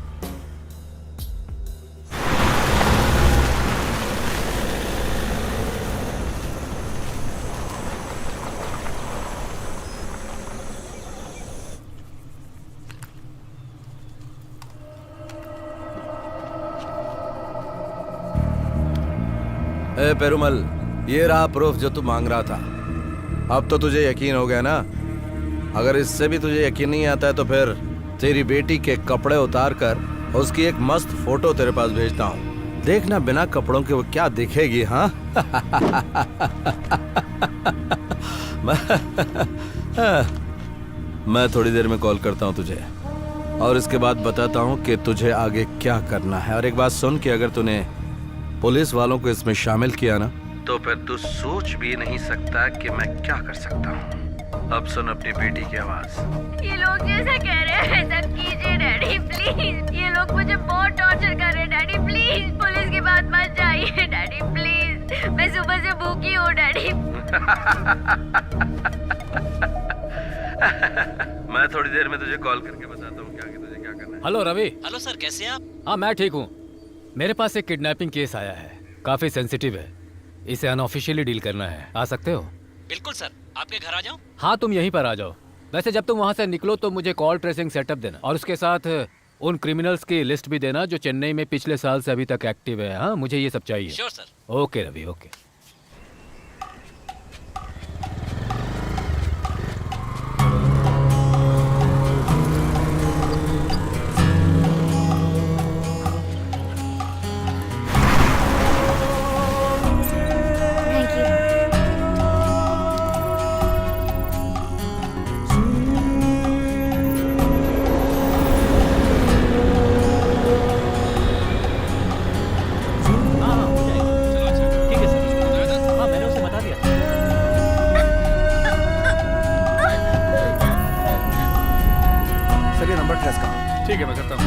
ए पेरुमल, ये रहा प्रूफ जो तू मांग रहा था। अब तो तुझे यकीन हो गया ना? अगर इससे भी तुझे यकीन नहीं आता है तो फिर तेरी बेटी के कपड़े उतार कर उसकी एक मस्त फोटो तेरे पास भेजता हूँ। देखना बिना कपड़ों के वो क्या दिखेगी। हाँ मैं थोड़ी देर में कॉल करता हूँ तुझे और इसके बाद बताता हूँ कि तुझे आगे क्या करना है। और एक बात सुन कि अगर तूने पुलिस वालों को इसमें शामिल किया ना तो फिर तू सोच भी नहीं सकता कि मैं क्या कर सकता हूँ। अब सुन अपनी बेटी की आवाज।
ये लोग जैसा कह रहे हैं वैसा कीजिए डैडी प्लीज। ये लोग मुझे बहुत टॉर्चर कर रहे हैं डैडी प्लीज। पुलिस की बात मत जाइए डैडी प्लीज। मैं सुबह से भूखी हूँ डैडी।
मैं थोड़ी देर में तुझे कॉल करके बताता हूँ कि आगे तुझे क्या करना है।
हेलो रवि।
हेलो सर, कैसे हैं आप?
हाँ मैं ठीक हूँ। मेरे पास एक किडनैपिंग केस आया है, काफी सेंसिटिव है, इसे अनऑफिशियली डील करना है। आ सकते हो?
बिल्कुल सर, आपके घर आ जाऊं?
हाँ तुम यहीं पर आ जाओ। वैसे जब तुम वहाँ से निकलो तो मुझे कॉल ट्रेसिंग सेटअप देना और उसके साथ उन क्रिमिनल्स की लिस्ट भी देना जो चेन्नई में पिछले साल से अभी तक एक्टिव है। हाँ मुझे ये सब चाहिए।
Sure sir.
Okay Ravi, okay.
Thank you.
हाँ हो जाएगा। ठीक है सर। हाँ मैंने उसे बता दिया।
सर ये नंबर ट्रेस करो।
ठीक है मैं करता हूँ।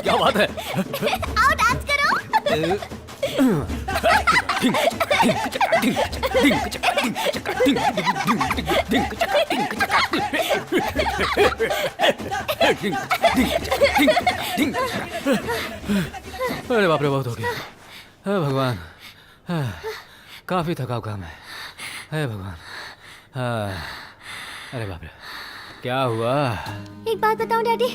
क्या बात है?
आओ डांस करो।
अरे बाप रे, बहुत हो गया। हे भगवान, काफी थकाव काम है। हे भगवान। अरे बाप रे, क्या हुआ?
एक बात बताऊं डैडी,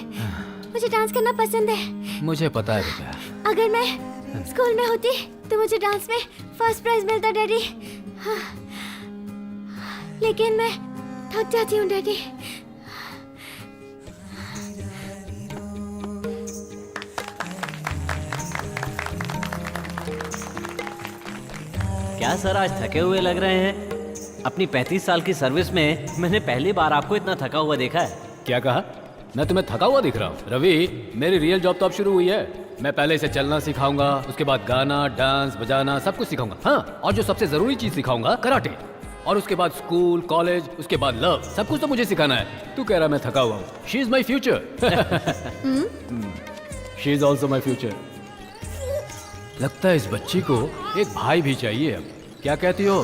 मुझे डांस करना पसंद है।
मुझे पता है बेटा।
अगर मैं स्कूल में होती तो मुझे डांस में फर्स्ट प्राइज मिलता डैडी। हाँ। लेकिन मैं थक जाती हूँ डैडी।
क्या सर, आज थके हुए लग रहे हैं? अपनी 35 साल की सर्विस में मैंने पहली बार आपको इतना थका हुआ देखा है।
क्या कहा? मैं तुम्हें थका हुआ दिख रहा हूँ? रवि, मेरी रियल जॉब तो अब शुरू हुई है। मैं पहले इसे चलना सिखाऊंगा, उसके बाद गाना, डांस, बजाना सब कुछ सिखाऊंगा। हाँ, और जो सबसे जरूरी चीज सिखाऊंगा, कराटे। और उसके बाद स्कूल, कॉलेज, उसके बाद लव, सब कुछ तो मुझे सिखाना है। तू कह रहा मैं थका हुआ हूँ। She is my future. She is also my future. लगता है इस बच्ची को एक भाई भी चाहिए अब। क्या कहती हो?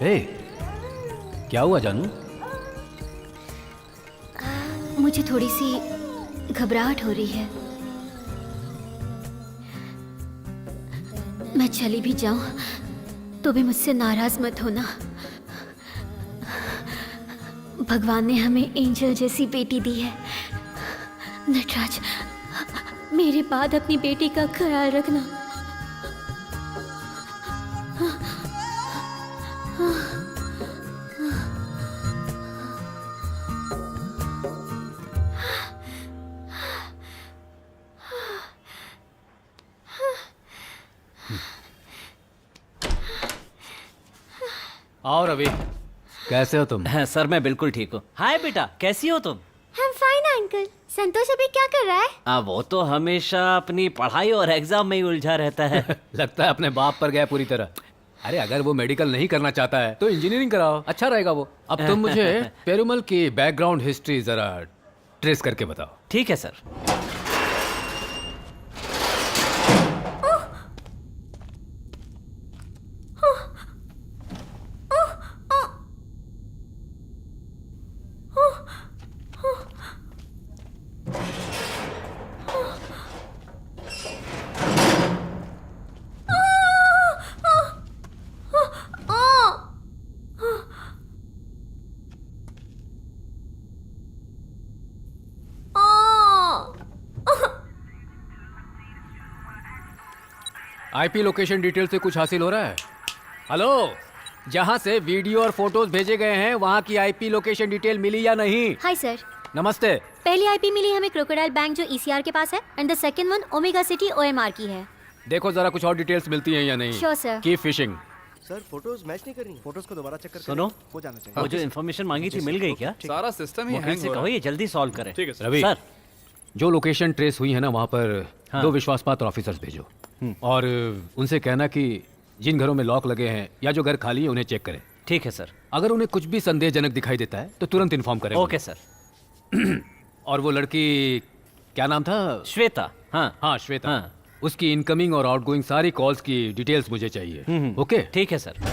हे, क्या हुआ जानू?
मुझे थोड़ी सी घबराहट हो रही है। मैं चली भी जाऊं तो भी मुझसे नाराज मत होना। भगवान ने हमें एंजल जैसी बेटी दी है। नटराज, मेरे बाद अपनी बेटी का ख्याल रखना।
आओ रवि, कैसे हो तुम?
हाँ, सर मैं बिल्कुल ठीक हूँ। हाय बेटा, कैसी हो तुम?
I'm fine, uncle. संतोष अभी क्या कर रहा है?
वो तो हमेशा अपनी पढ़ाई और एग्जाम में ही उलझा रहता है।
लगता है अपने बाप पर गया पूरी तरह। अरे अगर वो मेडिकल नहीं करना चाहता है तो इंजीनियरिंग कराओ, अच्छा रहेगा वो। अब तुम मुझे पेरुमल की बैकग्राउंड हिस्ट्री जरा ट्रेस करके बताओ।
ठीक है सर।
आईपी लोकेशन डिटेल से कुछ हासिल हो रहा है? हेलो, जहाँ से वीडियो और फोटोज भेजे गए हैं वहाँ की आईपी लोकेशन डिटेल मिली या नहीं?
Hi sir.
नमस्ते।
पहली आईपी मिली हमें क्रोकोडाइल बैंक जो ईसीआर के पास है, and the second one omega city OMR की है।
देखो जरा कुछ और डिटेल्स मिलती हैं या नहीं।
Sure, sir.
Keep fishing.
Sir photos match नहीं कर रही।
फोटोज को दोबारा चेक करके
सुनो,
हो जाना चाहिए।
वो जो इन्फॉर्मेशन मांगी थी मिल गई क्या?
सारा सिस्टम ही
वकील
हैंग
से
हो
कहो
रहा है।
ये जल्दी सॉल्व करे।
ठीक है सर।
रवि,
सर।
जो लोकेशन ट्रेस हुई है ना वहाँ पर
हाँ।
2 विश्वासपात्र ऑफिसर्स भेजो और उनसे कहना कि जिन घरों में लॉक लगे हैं या जो घर खाली है उन्हें चेक करें।
ठीक है सर।
अगर उन्हें कुछ भी संदेहजनक दिखाई देता है तो तुरंत इन्फॉर्म करें।
Okay sir.
और वो लड़की, क्या नाम था?
श्वेता। हाँ
हाँ श्वेता।
हाँ।
उसकी इनकमिंग और आउटगोइंग सारी कॉल्स की डिटेल्स मुझे चाहिए। ओके
ठीक है सर।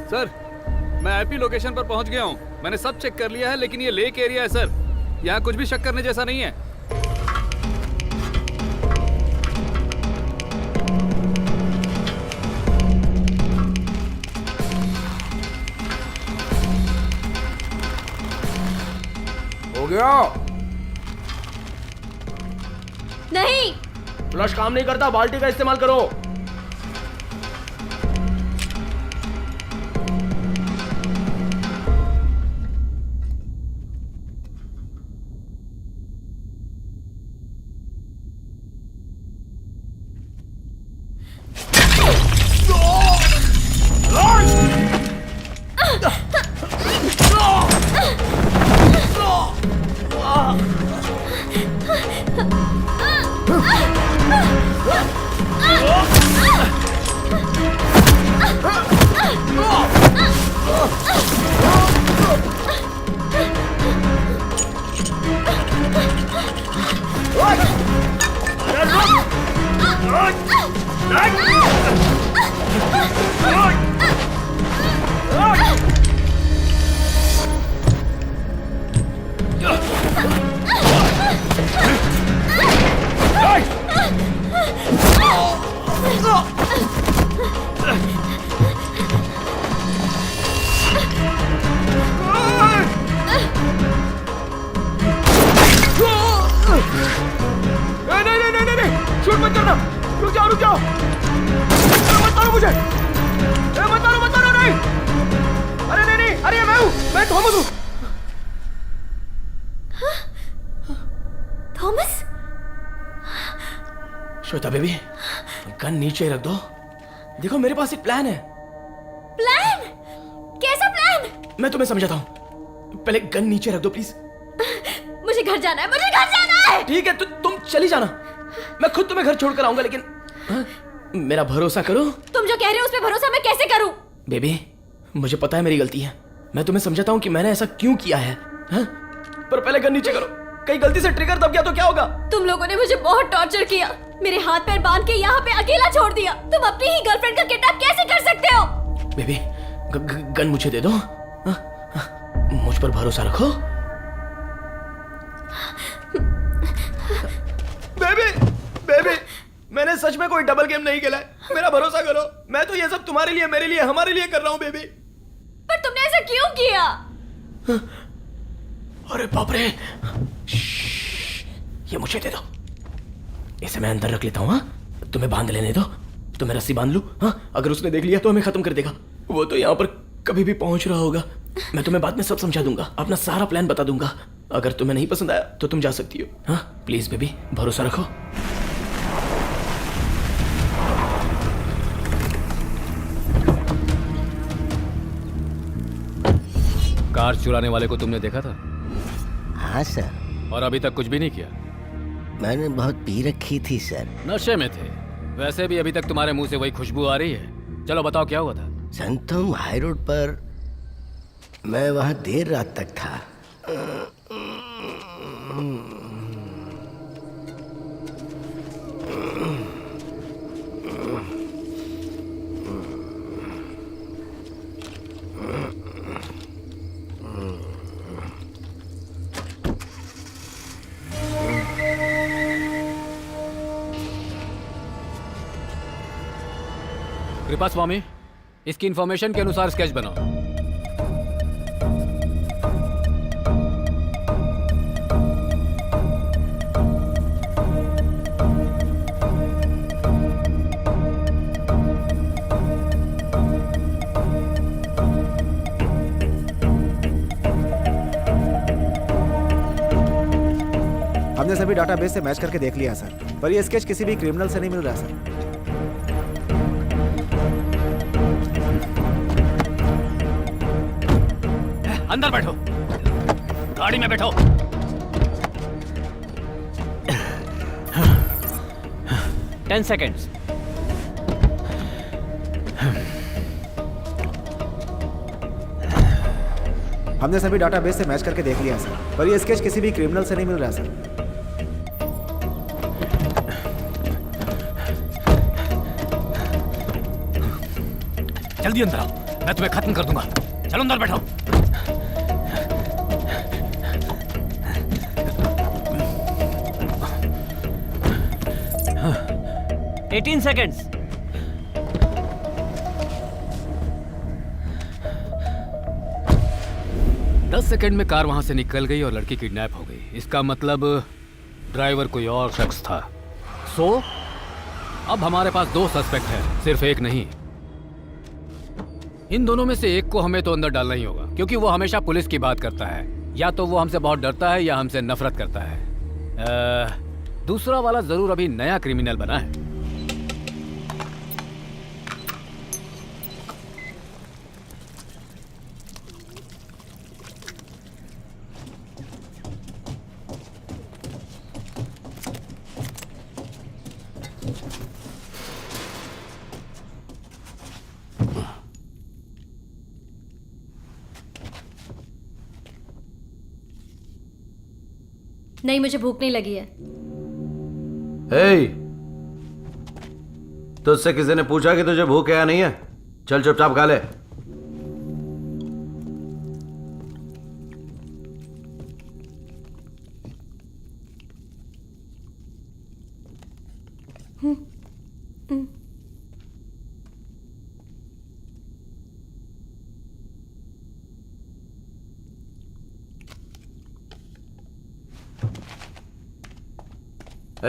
सर, मैं आईपी लोकेशन पर पहुंच गया हूं। मैंने सब चेक कर लिया है, लेकिन ये लेक एरिया है सर। यहाँ कुछ भी शक करने जैसा नहीं है।
हो गया।
नहीं।
फ्लश काम नहीं करता, बाल्टी का इस्तेमाल करो। नहीं, शूट मत करना। रुक जाओ। मत मारो मुझे। मत मारो नहीं। अरे नहीं, अरे मैं थॉमस हूँ।
थॉमस?
श्वेता बेबी, गन नीचे रख दो। देखो मेरे पास एक प्लान है।
प्लान? कैसा प्लान?
मैं तुम्हें समझाता हूँ। पहले गन नीचे रख दो प्लीज।
मुझे घर जाना है।
ठीक है, तुम चली जाना। मैं खुद तुम्हें घर छोड़कर आऊंगा, लेकिन मेरा भरोसा करो।
तुम जो कह रहे हो उस पे भरोसा मैं कैसे करूं?
बेबी, मुझे पता है मेरी गलती है। मैं तुम्हें समझाता हूँ कि मैंने ऐसा क्यों किया है, पर पहले गन नीचे करो। कहीं गलती से ट्रिगर दब गया तो क्या होगा?
तुम लोगों ने मुझे बहुत टॉर्चर किया, मेरे हाथ पैर बांध के यहाँ पे अकेला छोड़ दिया। तुम अपनी ही गर्लफ्रेंड का किडनैप कैसे कर सकते हो?
बेबी, गन मुझे दे दो। मुझ पर भरोसा रखो। बेबी, मैंने सच में कोई डबल गेम नहीं खेला है। मेरा भरोसा करो। मैं तो ये सब तुम्हारे लिए, मेरे लिए, हमारे लिए कर रहा हूँ बेबी।
पर तुमने ऐसा क्यों किया?
अरे बाप रे, ये मुझे दे दो। इसे मैं अंदर रख लेता हूँ। तुम्हें बांध लेने दो। तो मैं रस्सी बांध लूं? अगर उसने देख लिया तो हमें खत्म कर देगा। वो तो यहाँ पर कभी भी पहुंच रहा होगा। मैं तुम्हें बाद में सब समझा दूंगा, अपना सारा प्लान बता दूंगा। अगर तुम्हें नहीं पसंद आया तो तुम जा सकती हो। प्लीज बेबी, भरोसा रखो।
कार चुराने वाले को तुमने देखा था?
हाँ सर।
और अभी तक कुछ भी नहीं किया?
मैंने बहुत पी रखी थी सर।
नशे में थे। वैसे भी अभी तक तुम्हारे मुंह से वही खुशबू आ रही है। चलो बताओ क्या हुआ था?
संतोम हाई रोड पर मैं वहाँ देर रात तक था।
कृपा स्वामी, इसकी इंफॉर्मेशन के अनुसार स्केच बनाओ।
हमने सभी डाटाबेस से मैच करके देख लिया सर, पर ये स्केच किसी भी क्रिमिनल से नहीं मिल रहा सर।
अंदर बैठो, गाड़ी में बैठो।
Ten seconds.
हमने सभी डाटाबेस से मैच करके देख लिया सर, पर ये स्केच किसी भी क्रिमिनल से नहीं मिल रहा सर।
जल्दी अंदर आओ, मैं तुम्हें खत्म कर दूंगा। चलो अंदर बैठो।
हाँ। 18 सेकेंड्स।
दस सेकेंड में कार वहां से निकल गई और लड़की किडनैप हो गई। इसका मतलब ड्राइवर कोई और शख्स था। सो अब हमारे पास दो सस्पेक्ट हैं, सिर्फ एक नहीं। इन दोनों में से एक को हमें तो अंदर डालना ही होगा, क्योंकि वो हमेशा पुलिस की बात करता है। या तो वो हमसे बहुत डरता है या हमसे नफरत करता है। दूसरा वाला जरूर अभी नया क्रिमिनल बना है।
नहीं, मुझे भूख नहीं लगी है।
हे, तुझसे किसी ने पूछा कि तुझे भूख है या नहीं है? चल चुपचाप खा ले।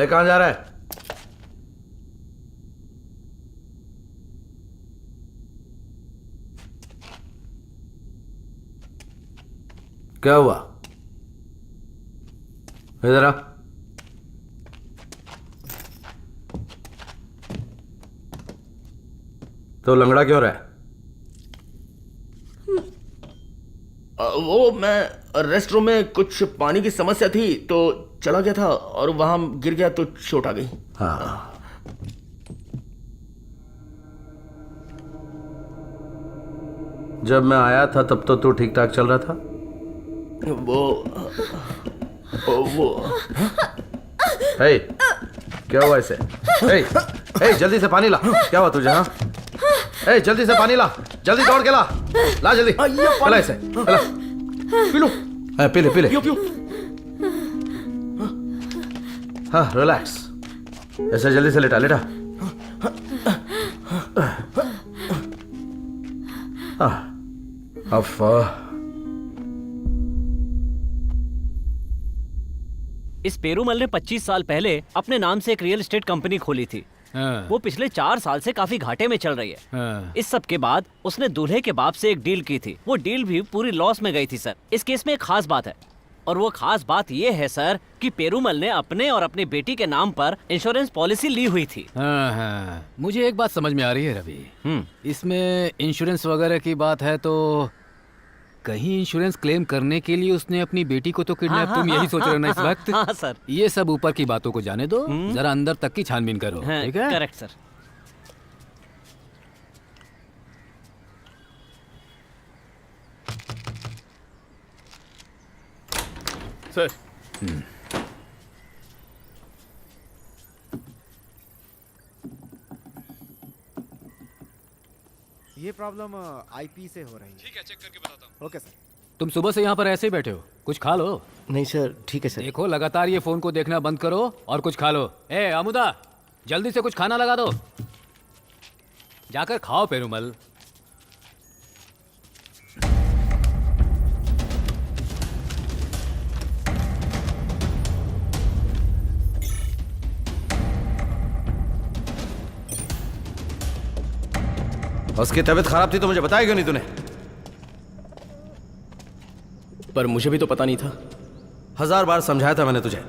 कहाँ जा रहा है? क्या हुआ? इधर आ। तो लंगड़ा क्यों रहा है?
वो मैं रेस्ट रूम में कुछ पानी की समस्या थी तो चला गया था और वहां गिर गया तो चोट आ गई।
हाँ। जब मैं आया था तब तो तू ठीक ठाक चल रहा था।
वो
हे, क्या हुआ इसे? हे, हे, जल्दी से पानी ला। क्या हुआ तुझे? हाँ, हे, जल्दी से पानी ला, जल्दी दौड़ के ला, ला जल्दी। पिला इसे, पिला।
P low.
पी ले, पी ले।
पियो पियो।
हाँ, रिलैक्स। ऐसे जल्दी से लेटा, लेटा। अफ़ा।
इस पेरूमल ने 25 साल पहले अपने नाम से एक रियल एस्टेट कंपनी खोली थी। वो पिछले 4 साल से काफी घाटे में चल रही है। इस सब के बाद उसने दूल्हे के बाप से एक डील की थी। वो डील भी पूरी लॉस में गई थी सर। इस केस में एक खास बात है, और वो खास बात ये है सर कि पेरूमल ने अपने और अपनी बेटी के नाम पर इंश्योरेंस पॉलिसी ली हुई थी।
हाँ, मुझे एक बात समझ में आ रही है रवि। इसमें इंश्योरेंस वगैरह की बात है तो कहीं इंश्योरेंस क्लेम करने के लिए उसने अपनी बेटी को तो किडनैप, तुम यही सोच रहे हो ना इस वक्त?
हाँ सर।
ये सब ऊपर की बातों को जाने दो, जरा अंदर तक की छानबीन करो। ठीक है?
Correct sir.
सर,
ये प्रॉब्लम आईपी से हो रही है।
ठीक है, चेक करके बताता हूँ।
Okay sir.
तुम सुबह से यहाँ पर ऐसे ही बैठे हो, कुछ खा लो।
नहीं सर, ठीक है सर।
देखो, लगातार ये फोन को देखना बंद करो और कुछ खा लो। ए आमुदा, जल्दी से कुछ खाना लगा दो। जाकर खाओ पेरूमल।
उसकी तबीयत खराब थी तो मुझे बताया क्यों नहीं तूने?
पर मुझे भी तो पता नहीं था।
1000 बार समझाया था मैंने तुझे,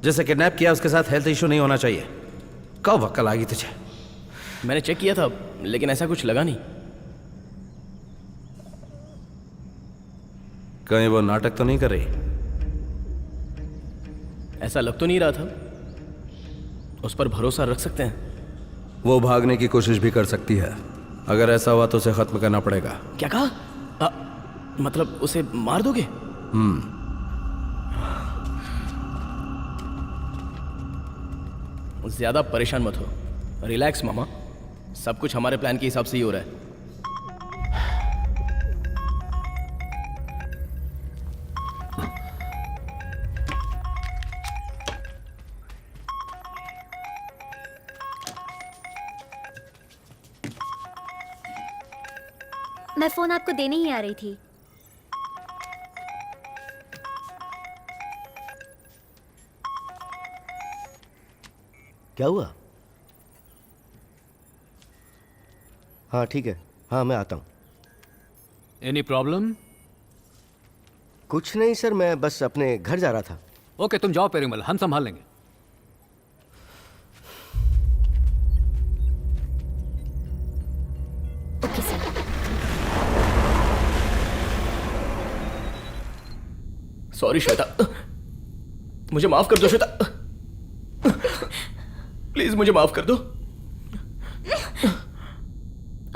जिसे किडनैप किया उसके साथ हेल्थ इशू नहीं होना चाहिए। कब अक्ल आ गई तुझे?
मैंने चेक किया था लेकिन ऐसा कुछ लगा नहीं।
कहीं वो नाटक तो नहीं कर रही?
ऐसा लग तो नहीं रहा था। उस पर भरोसा रख सकते हैं?
वो भागने की कोशिश भी कर सकती है। अगर ऐसा हुआ तो उसे खत्म करना पड़ेगा।
क्या कहा? मतलब उसे मार दोगे? ज्यादा परेशान मत हो, रिलैक्स मामा। सब कुछ हमारे प्लान के हिसाब से ही हो रहा है।
मैं फोन आपको देने ही आ रही थी।
क्या हुआ? हाँ ठीक है, हाँ मैं आता हूँ।
Any problem?
कुछ नहीं सर, मैं बस अपने घर जा रहा था।
ओके, तुम जाओ पेरूमल, हम संभाल लेंगे।
Okay sir.
सॉरी श्वेता, मुझे माफ कर दो श्वेता, प्लीज मुझे माफ कर दो।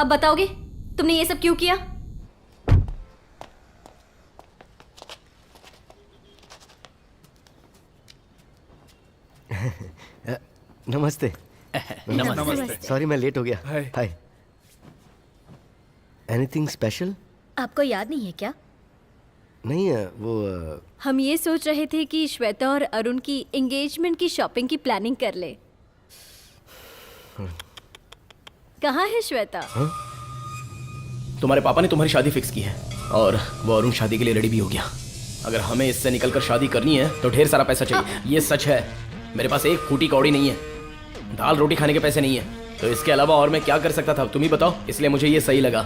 अब बताओगे तुमने ये सब क्यों किया?
नमस्ते।
नमस्ते।
सॉरी मैं लेट हो गया।
हाय।
हाय। Anything special?
आपको याद नहीं है क्या?
नहीं वो
हम ये सोच रहे थे कि श्वेता और अरुण की एंगेजमेंट की शॉपिंग की प्लानिंग कर ले। कहाँ है श्वेता?
तुम्हारे पापा ने तुम्हारी शादी फिक्स की है और वो अरुण शादी के लिए रेडी भी हो गया। अगर हमें इससे निकलकर शादी करनी है तो ढेर सारा पैसा चाहिए। ये सच है, मेरे पास एक फूटी कौड़ी नहीं है, दाल रोटी खाने के पैसे नहीं है, तो इसके अलावा और मैं क्या कर सकता था तुम ही बताओ। इसलिए मुझे ये सही लगा।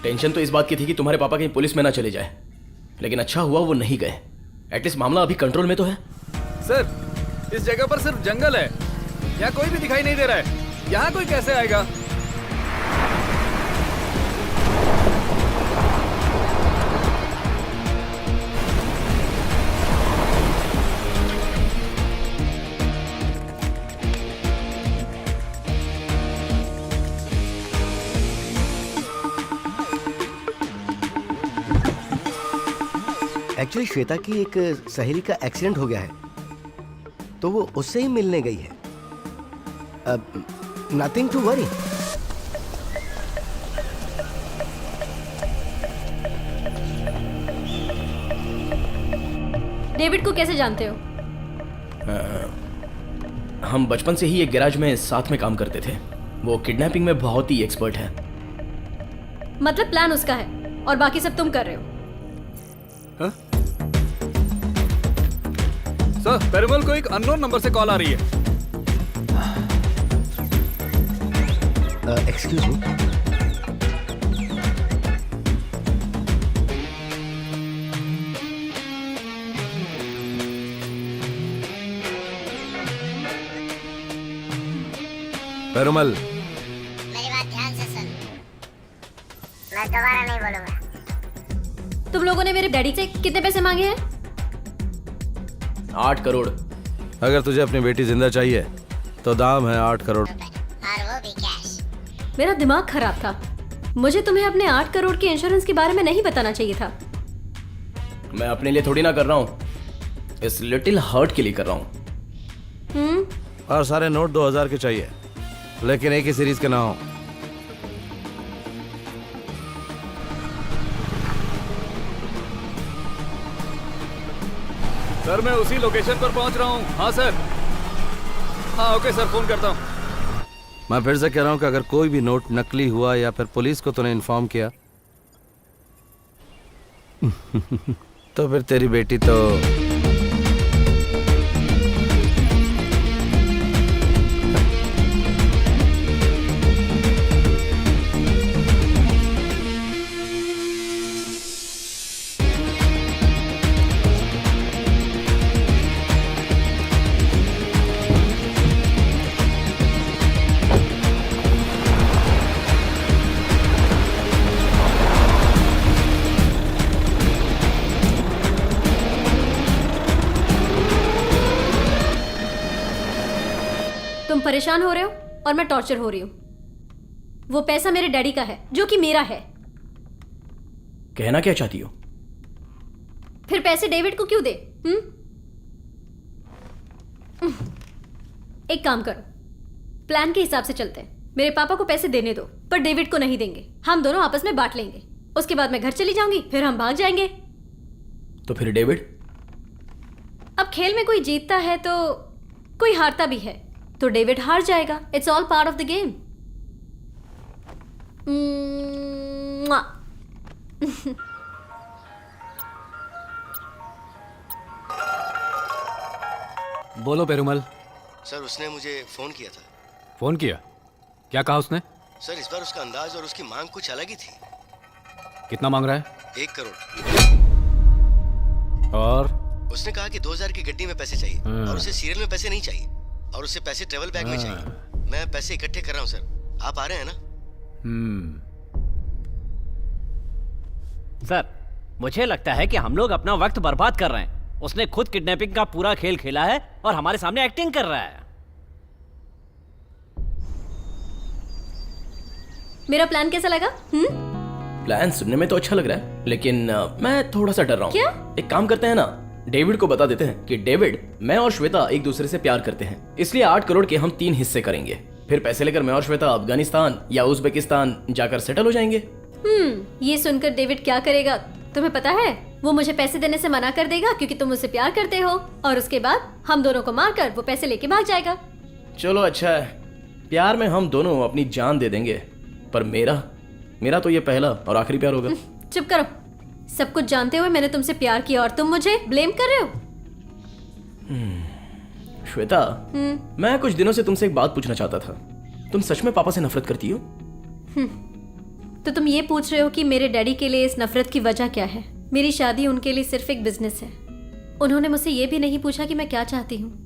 टेंशन तो इस बात की थी कि तुम्हारे पापा कहीं पुलिस में ना चले जाए, लेकिन अच्छा हुआ वो नहीं गए। एटलीस्ट मामला अभी कंट्रोल में तो है।
सर इस जगह पर सिर्फ जंगल है, यहाँ कोई भी दिखाई नहीं दे रहा है। यहाँ कोई कैसे आएगा?
एक्चुअली श्वेता की एक सहेली का एक्सीडेंट हो गया है, तो वो उससे ही मिलने गई है। Nothing to worry.
डेविड को कैसे जानते हो?
हम बचपन से ही एक गैराज में साथ में काम करते थे। वो किडनैपिंग में बहुत ही एक्सपर्ट है।
मतलब प्लान उसका है और बाकी सब तुम कर रहे हो?
सर पेरुमल को एक अननोन नंबर से कॉल आ रही है।
Excuse me.
पेरुमल,
मेरी बात ध्यान से सुन, मैं दोबारा नहीं बोलूंगा।
तुम लोगों ने मेरे डैडी से कितने पैसे मांगे हैं?
8 करोड़।
अगर तुझे अपनी बेटी जिंदा चाहिए तो दाम है 8 करोड़।
और वो भी कैश।
मेरा दिमाग खराब था। मुझे तुम्हें अपने 8 करोड़ के इंश्योरेंस के बारे में नहीं बताना चाहिए था।
मैं अपने लिए थोड़ी ना कर रहा हूँ, इस लिटिल हर्ट के लिए कर रहा हूँ।
और सारे नोट 2000 के चाहिए, लेकिन एक ही सीरीज के ना हो।
सर मैं उसी लोकेशन पर पहुंच रहा हूँ। हाँ सर। हाँ ओके सर, फोन करता हूँ।
मैं फिर से कह रहा हूं कि अगर कोई भी नोट नकली हुआ या फिर पुलिस को तूने इन्फॉर्म किया तो फिर तेरी बेटी तो
तुम परेशान हो रहे हो और मैं टॉर्चर हो रही हूँ। वो पैसा मेरे डैडी का है जो कि मेरा है।
कहना क्या चाहती हो?
फिर पैसे डेविड को क्यों दे? एक काम करो, प्लान के हिसाब से चलते हैं। मेरे पापा को पैसे देने दो, पर डेविड को नहीं देंगे। हम दोनों आपस में बांट लेंगे। उसके बाद मैं घर चली जाऊंगी, फिर हम भाग जाएंगे।
तो फिर डेविड?
अब खेल में कोई जीतता है तो कोई हारता भी है, तो डेविड हार जाएगा। It's all part of the game.
बोलो पेरुमल।
सर उसने मुझे फोन किया था।
फोन किया? क्या कहा उसने?
सर इस बार उसका अंदाज और उसकी मांग कुछ अलग ही थी।
कितना मांग रहा है?
1 करोड़।
और
उसने कहा कि 2000 की गड्डी में पैसे चाहिए और उसे सीरियल में पैसे नहीं चाहिए और उसे पैसे ट्रेवल बैग में चाहिए। मैं पैसे इकट्ठे कर रहा हूँ सर, आप आ रहे हैं ना?
सर मुझे लगता है कि हम लोग अपना वक्त बर्बाद कर रहे हैं। उसने खुद किडनैपिंग का पूरा खेल खेला है और हमारे सामने एक्टिंग कर रहा है।
मेरा प्लान कैसा लगा?
प्लान सुनने में तो अच्छा लग रहा है, लेकिन मैं थोड़ा सा डर रहा हूँ।
क्या?
एक काम करते हैं ना, डेविड को बता देते हैं कि डेविड, मैं और श्वेता एक दूसरे से प्यार करते हैं, इसलिए 8 करोड़ के हम 3 हिस्से करेंगे। फिर पैसे लेकर मैं और श्वेता अफगानिस्तान या उज्बेकिस्तान जाकर सेटल हो जाएंगे।
ये सुनकर डेविड क्या करेगा तुम्हें पता है? वो मुझे पैसे देने से मना कर देगा क्योंकि तुम मुझसे प्यार करते हो, और उसके बाद हम दोनों को मारकर वो पैसे लेके भाग जाएगा।
चलो अच्छा है, प्यार में हम दोनों अपनी जान दे देंगे, पर मेरा तो ये पहला और आखिरी प्यार होगा।
चुप करो। सब कुछ जानते हुए मैंने तुमसे प्यार किया और तुम मुझे ब्लेम कर रहे हो।
श्वेता, मैं कुछ दिनों से तुमसे एक बात पूछना चाहता था। तुम सच में पापा से नफरत करती हो?
तो तुम ये पूछ रहे हो कि मेरे डैडी के लिए इस नफरत की वजह क्या है? मेरी शादी उनके लिए सिर्फ एक बिजनेस है। उन्होंने मुझसे ये भी नहीं पूछा कि मैं क्या चाहती हूँ।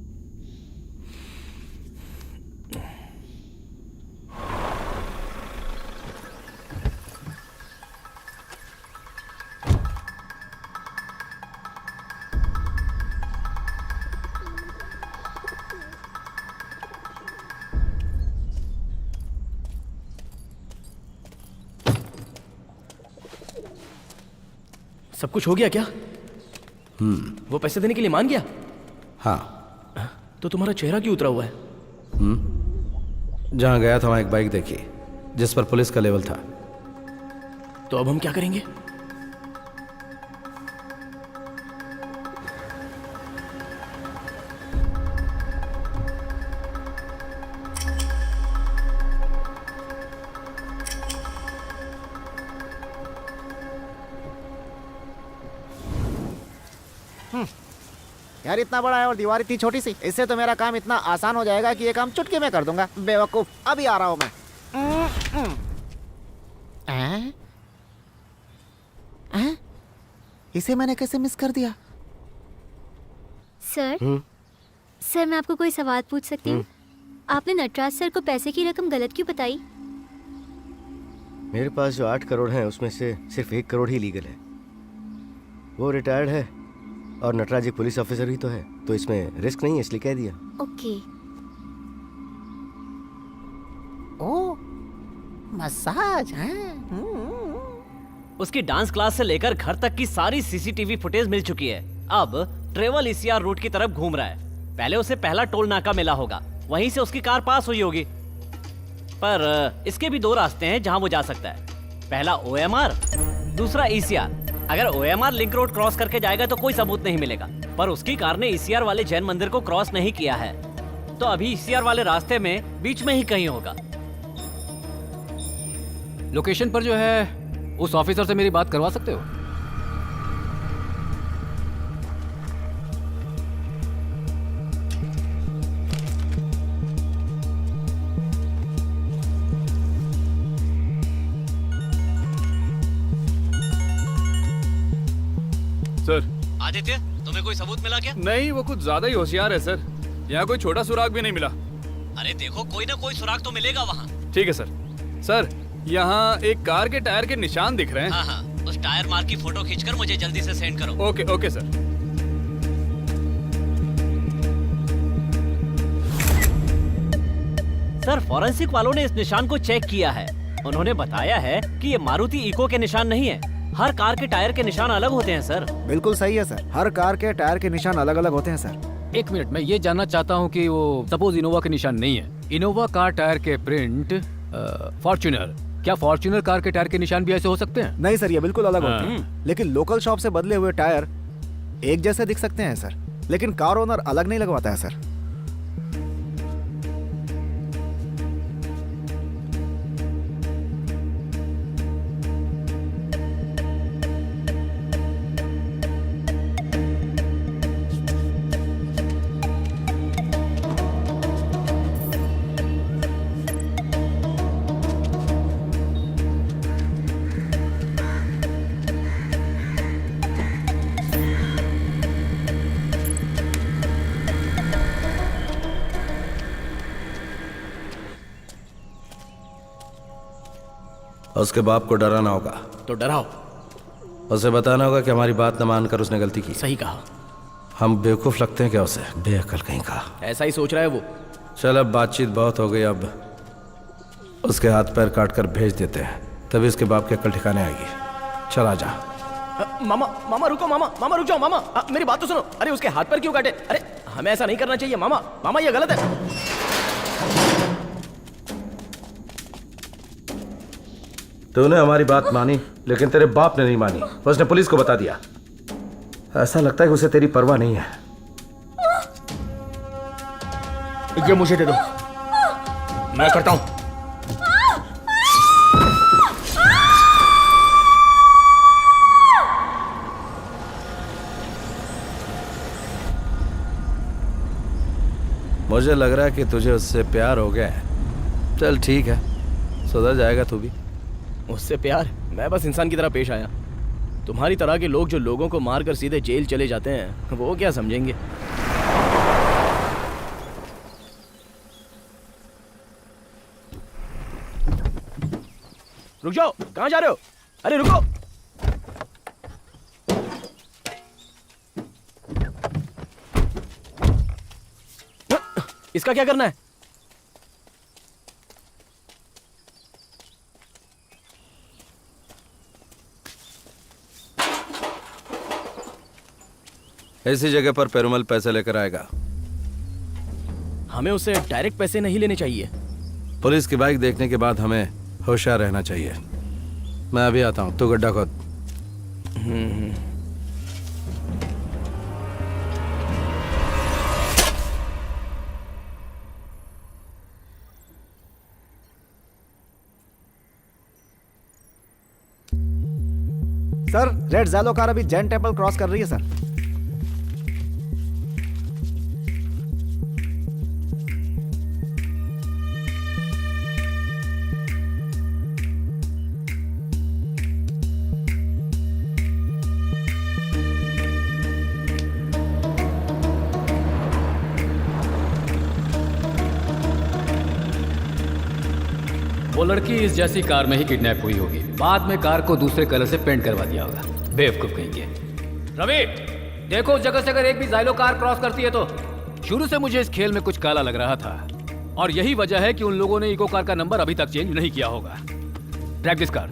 सब कुछ हो गया क्या? वो पैसे देने के लिए मान गया?
हाँ।
तो तुम्हारा चेहरा क्यों उतरा हुआ है?
जहाँ गया था वहाँ एक बाइक देखी जिस पर पुलिस का लेवल था।
तो अब हम क्या करेंगे?
यार इतना बड़ा है और दीवार इतनी छोटी सी, इससे तो मेरा काम इतना आसान हो जाएगा कि ये काम चुटकी में कर दूंगा। बेवकूफ, अभी आ रहा हूं मैं। इसे मैंने कैसे मिस कर दिया?
सर मैं आपको कोई सवाल पूछ सकती हूँ? आपने नटराज सर को पैसे की रकम गलत क्यों बताई?
मेरे पास जो 8 करोड़ हैं उसमें से सिर्फ 1 करोड़ ही लीगल है। वो रिटायर्ड है और नटराज एक पुलिस ऑफिसर ही तो है, तो इसमें रिस्क नहीं है, इसलिए कह दिया।
ओके।
ओ, मसाज है।
उसकी डांस क्लास से लेकर घर तक की सारी सीसीटीवी फुटेज मिल चुकी है। अब ट्रेवल ईसीआर रूट की तरफ घूम रहा है। पहले उसे पहला टोल नाका मिला होगा, वहीं से उसकी कार पास हुई होगी। पर इसके भी 2 रास्ते हैं जहां वो जा सकता है। पहला ओएमआर, दूसरा ईसीआर। अगर ओएमआर लिंक रोड क्रॉस करके जाएगा तो कोई सबूत नहीं मिलेगा, पर उसकी कार ने ईसीआर वाले जैन मंदिर को क्रॉस नहीं किया है, तो अभी ईसीआर वाले रास्ते में बीच में ही कहीं होगा।
लोकेशन पर जो है उस ऑफिसर से मेरी बात करवा सकते हो?
सर।
आदित्य, तुम्हें कोई सबूत मिला क्या?
नहीं, वो कुछ ज्यादा ही होशियार है सर। यहाँ कोई छोटा सुराग भी नहीं मिला।
अरे देखो, कोई ना कोई सुराग तो मिलेगा वहाँ।
ठीक है सर। सर, यहाँ एक कार के टायर के निशान दिख रहे हैं।
हाँ, उस टायर मार्क की फोटो खींचकर मुझे जल्दी से सेंड करो।
Okay sir.
सर, फॉरेंसिक वालों ने इस निशान को चेक किया है। उन्होंने बताया है कि ये मारुति इको के निशान नहीं है। हर कार के टायर के निशान अलग होते हैं सर।
बिल्कुल सही है सर, हर कार के टायर के निशान अलग अलग होते हैं सर।
1 मिनट, मैं ये जानना चाहता हूँ कि वो सपोज इनोवा के निशान नहीं है, इनोवा कार टायर के प्रिंट फॉर्च्यूनर, क्या फॉर्च्यूनर कार के टायर के निशान भी ऐसे हो सकते हैं?
नहीं सर, ये बिल्कुल अलग होते हैं। लेकिन लोकल शॉप से बदले हुए टायर एक जैसे दिख सकते हैं सर, लेकिन कार ओनर अलग नहीं लगवाता है सर।
उसके बाप को डराना होगा।
तो डराओ।
उसे बताना होगा कि हमारी बात न मानकर उसने गलती की।
सही कहा।
हम बेवकूफ लगते हैं क्या उसे? बेअकल कहीं का।
ऐसा ही सोच रहा है वो।
चल, अब बातचीत बहुत हो गई, अब उसके हाथ पैर काट कर भेज देते हैं, तभी उसके बाप की अक्ल ठिकाने आएगी। चल आजा।
मामा मामा रुको, मामा मामा रुक जाओ मामा, मेरी बात तो सुनो। अरे उसके हाथ पर क्यों काटे? अरे हमें ऐसा नहीं करना चाहिए मामा, मामा ये गलत है।
तूने हमारी बात मानी, लेकिन तेरे बाप ने नहीं मानी। उसने पुलिस को बता दिया। ऐसा लगता है कि उसे तेरी परवाह नहीं है।
ये मुझे दे दो, मैं करता हूं।
मुझे लग रहा है कि तुझे उससे प्यार हो गया है। चल ठीक है, सुधर जाएगा तू भी।
उससे प्यार? मैं बस इंसान की तरह पेश आया। तुम्हारी तरह के लोग जो लोगों को मारकर सीधे जेल चले जाते हैं, वो क्या समझेंगे? रुक जाओ, कहां जा रहे हो? अरे रुको। इसका क्या करना है?
ऐसी जगह पर पेरुमल पैसे लेकर आएगा।
हमें उससे डायरेक्ट पैसे नहीं लेने चाहिए।
पुलिस की बाइक देखने के बाद हमें होशियार रहना चाहिए। मैं अभी आता हूं, तू गड्ढा खोद।
सर, रेड ज़ैलो कार अभी जैन टेम्पल क्रॉस कर रही है सर।
वो लड़की इस जैसी कार में ही किडनैप हुई होगी। बाद में कार को दूसरे कलर से पेंट करवा दिया होगा। बेवकूफ कहेंगे। रवि, देखो उस जगह से अगर एक भी ज़ाइलो कार क्रॉस करती है तो। शुरू से मुझे इस खेल में कुछ काला लग रहा था, और यही वजह है कि उन लोगों ने इको कार का नंबर अभी तक चेंज नहीं किया होगा। Track this car.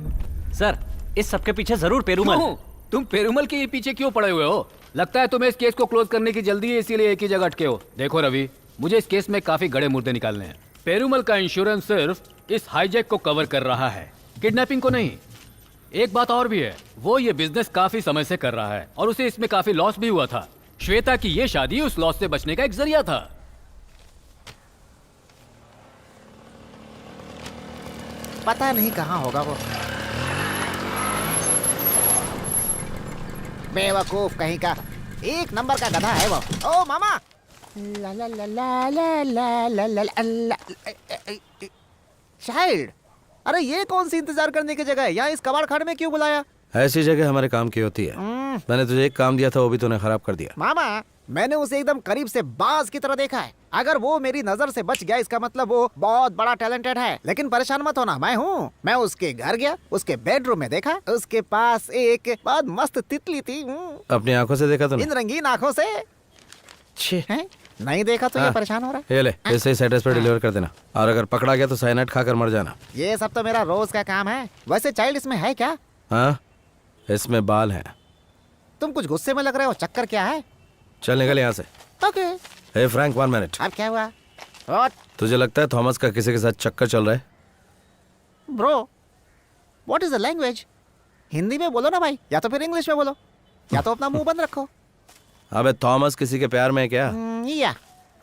सर, इस सबके पीछे जरूर पेरुमल।
तुम पेरुमल के पीछे क्यों पड़े हुए हो? लगता है तुम्हें इस केस को क्लोज करने की जल्दी है, इसीलिए एक ही जगह अटके हो। देखो रवि, मुझे इस केस में काफी गड़े मुर्दे निकालने हैं। पेरुमल का इंश्योरेंस सिर्फ इस हाईजैक को कवर कर रहा है, किडनैपिंग को नहीं। एक बात और भी है, वो ये बिजनेस काफी समय से कर रहा है और उसे इसमें काफी लॉस भी हुआ था। श्वेता की ये शादी उस लॉस से बचने का एक जरिया था।
पता नहीं कहाँ होगा वो। बेवकूफ कहीं का, एक नंबर का गधा है वो। ओ मामा, ला ला ला ला ला ला ला ला ला ला। शायद, अरे ये कौन सी इंतजार करने की जगह है? यहाँ इस कबाड़ खाने में क्यों बुलाया?
ऐसी जगह हमारे काम की होती है। मैंने तुझे एक काम दिया था, वो भी तूने खराब कर दिया।
मामा, मैंने उसे एकदम करीब से बाज की तरह देखा है। अगर वो मेरी नजर से बच गया, इसका मतलब वो बहुत बड़ा टैलेंटेड है। लेकिन परेशान मत होना, मैं हूँ। मैं उसके घर गया, उसके बेडरूम में देखा, उसके पास एक बहुत मस्त तितली थी।
अपनी आंखों से देखा तूने?
इन रंगीन आंखों से। हैं? नहीं देखा तो ये परेशान हो रहा है।
ये ले, इसे इस एड्रेस पर डिलीवर कर देना, और अगर पकड़ा गया तो साइनाइड खाकर मर जाना।
ये सब तो मेरा रोज का काम है। वैसे चाइल्ड इसमें है क्या?
हाँ, इसमें बाल हैं।
तुम कुछ गुस्से में लग रहे हो, चक्कर क्या है?
चल निकल यहाँ से।
ओके।
हे फ्रैंक, 1 मिनट।
अब क्या हुआ? What?
तुझे लगता है थॉमस का किसी के साथ चक्कर चल रहा है?
Bro, what is the language? Hindi में बोलो ना भाई, या तो फिर इंग्लिश में बोलो, या तो अपना मुंह बंद रखो।
अबे थॉमस किसी के प्यार में है क्या?
या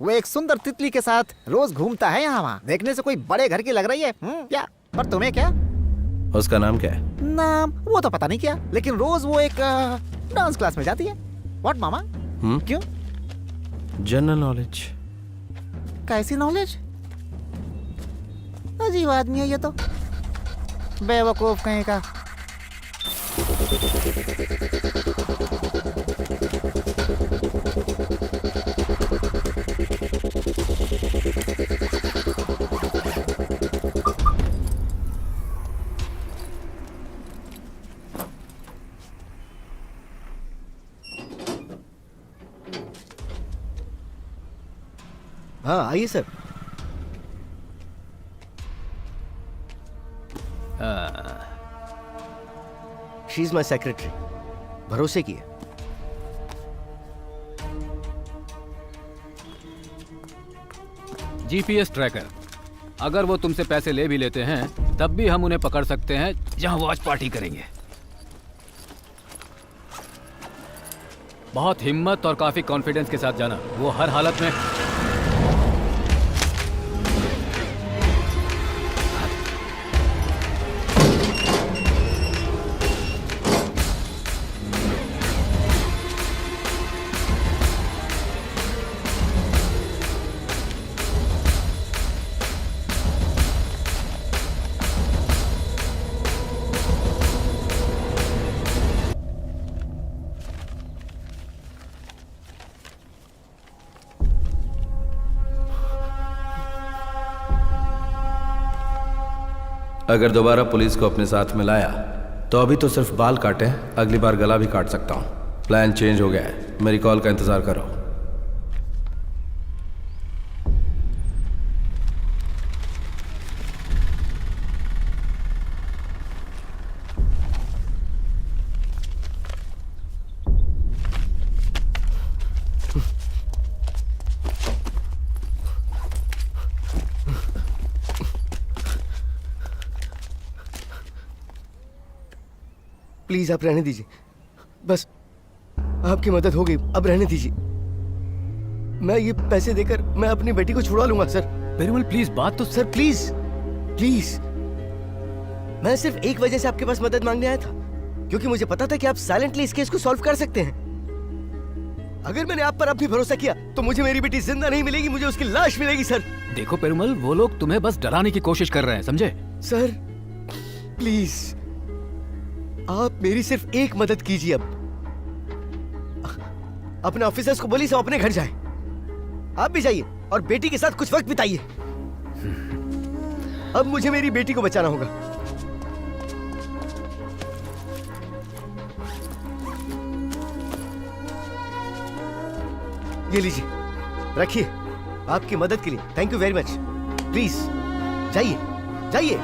वो एक सुंदर तितली के साथ रोज घूमता है यहाँ वहाँ। देखने से कोई बड़े घर की लग रही है। क्या? पर तुम्हें क्या?
उसका नाम क्या है?
नाम वो तो पता नहीं क्या, लेकिन रोज वो एक डांस क्लास में जाती है। व्हाट मामा? क्यों?
General knowledge.
कैसी नॉलेज? अजीब आदमी है ये तो, बेवकूफ कहीं का।
हाँ आइए sir. She is my secretary. भरोसे की है।
जीपीएस ट्रैकर, अगर वो तुमसे पैसे ले भी लेते हैं तब भी हम उन्हें पकड़ सकते हैं जहां वो आज पार्टी करेंगे। बहुत हिम्मत और काफी कॉन्फिडेंस के साथ जाना, वो हर हालत में।
अगर दोबारा पुलिस को अपने साथ में लाया तो अभी तो सिर्फ बाल काटे, अगली बार गला भी काट सकता हूं। प्लान चेंज हो गया है, मेरी कॉल का इंतजार करो।
प्लीज आप रहने दीजिए, बस आपकी मदद हो गई, अब रहने दीजिए। मैं ये पैसे देकर मैं अपनी बेटी को छुड़ा लूंगा सर।
पेरुमल प्लीज, बात तो
सर प्लीज प्लीज, मैं सिर्फ एक वजह से आपके पास मदद मांगने आया था, क्योंकि मुझे पता था कि आप साइलेंटली इस केस को सॉल्व कर सकते हैं। अगर मैंने आप पर अब भी भरोसा किया तो मुझे मेरी बेटी जिंदा नहीं मिलेगी, मुझे उसकी लाश मिलेगी सर।
देखो पेरुमल, वो लोग तुम्हें बस डराने की कोशिश कर रहे हैं, समझे?
सर प्लीज आप मेरी सिर्फ एक मदद कीजिए। अब अपने ऑफिसर्स को बोलिए सब अपने घर जाएं। आप भी जाइए और बेटी के साथ कुछ वक्त बिताइए। अब मुझे मेरी बेटी को बचाना होगा। ये लीजिए, रखिए, आपकी मदद के लिए thank you very much. Please जाइए जाइए।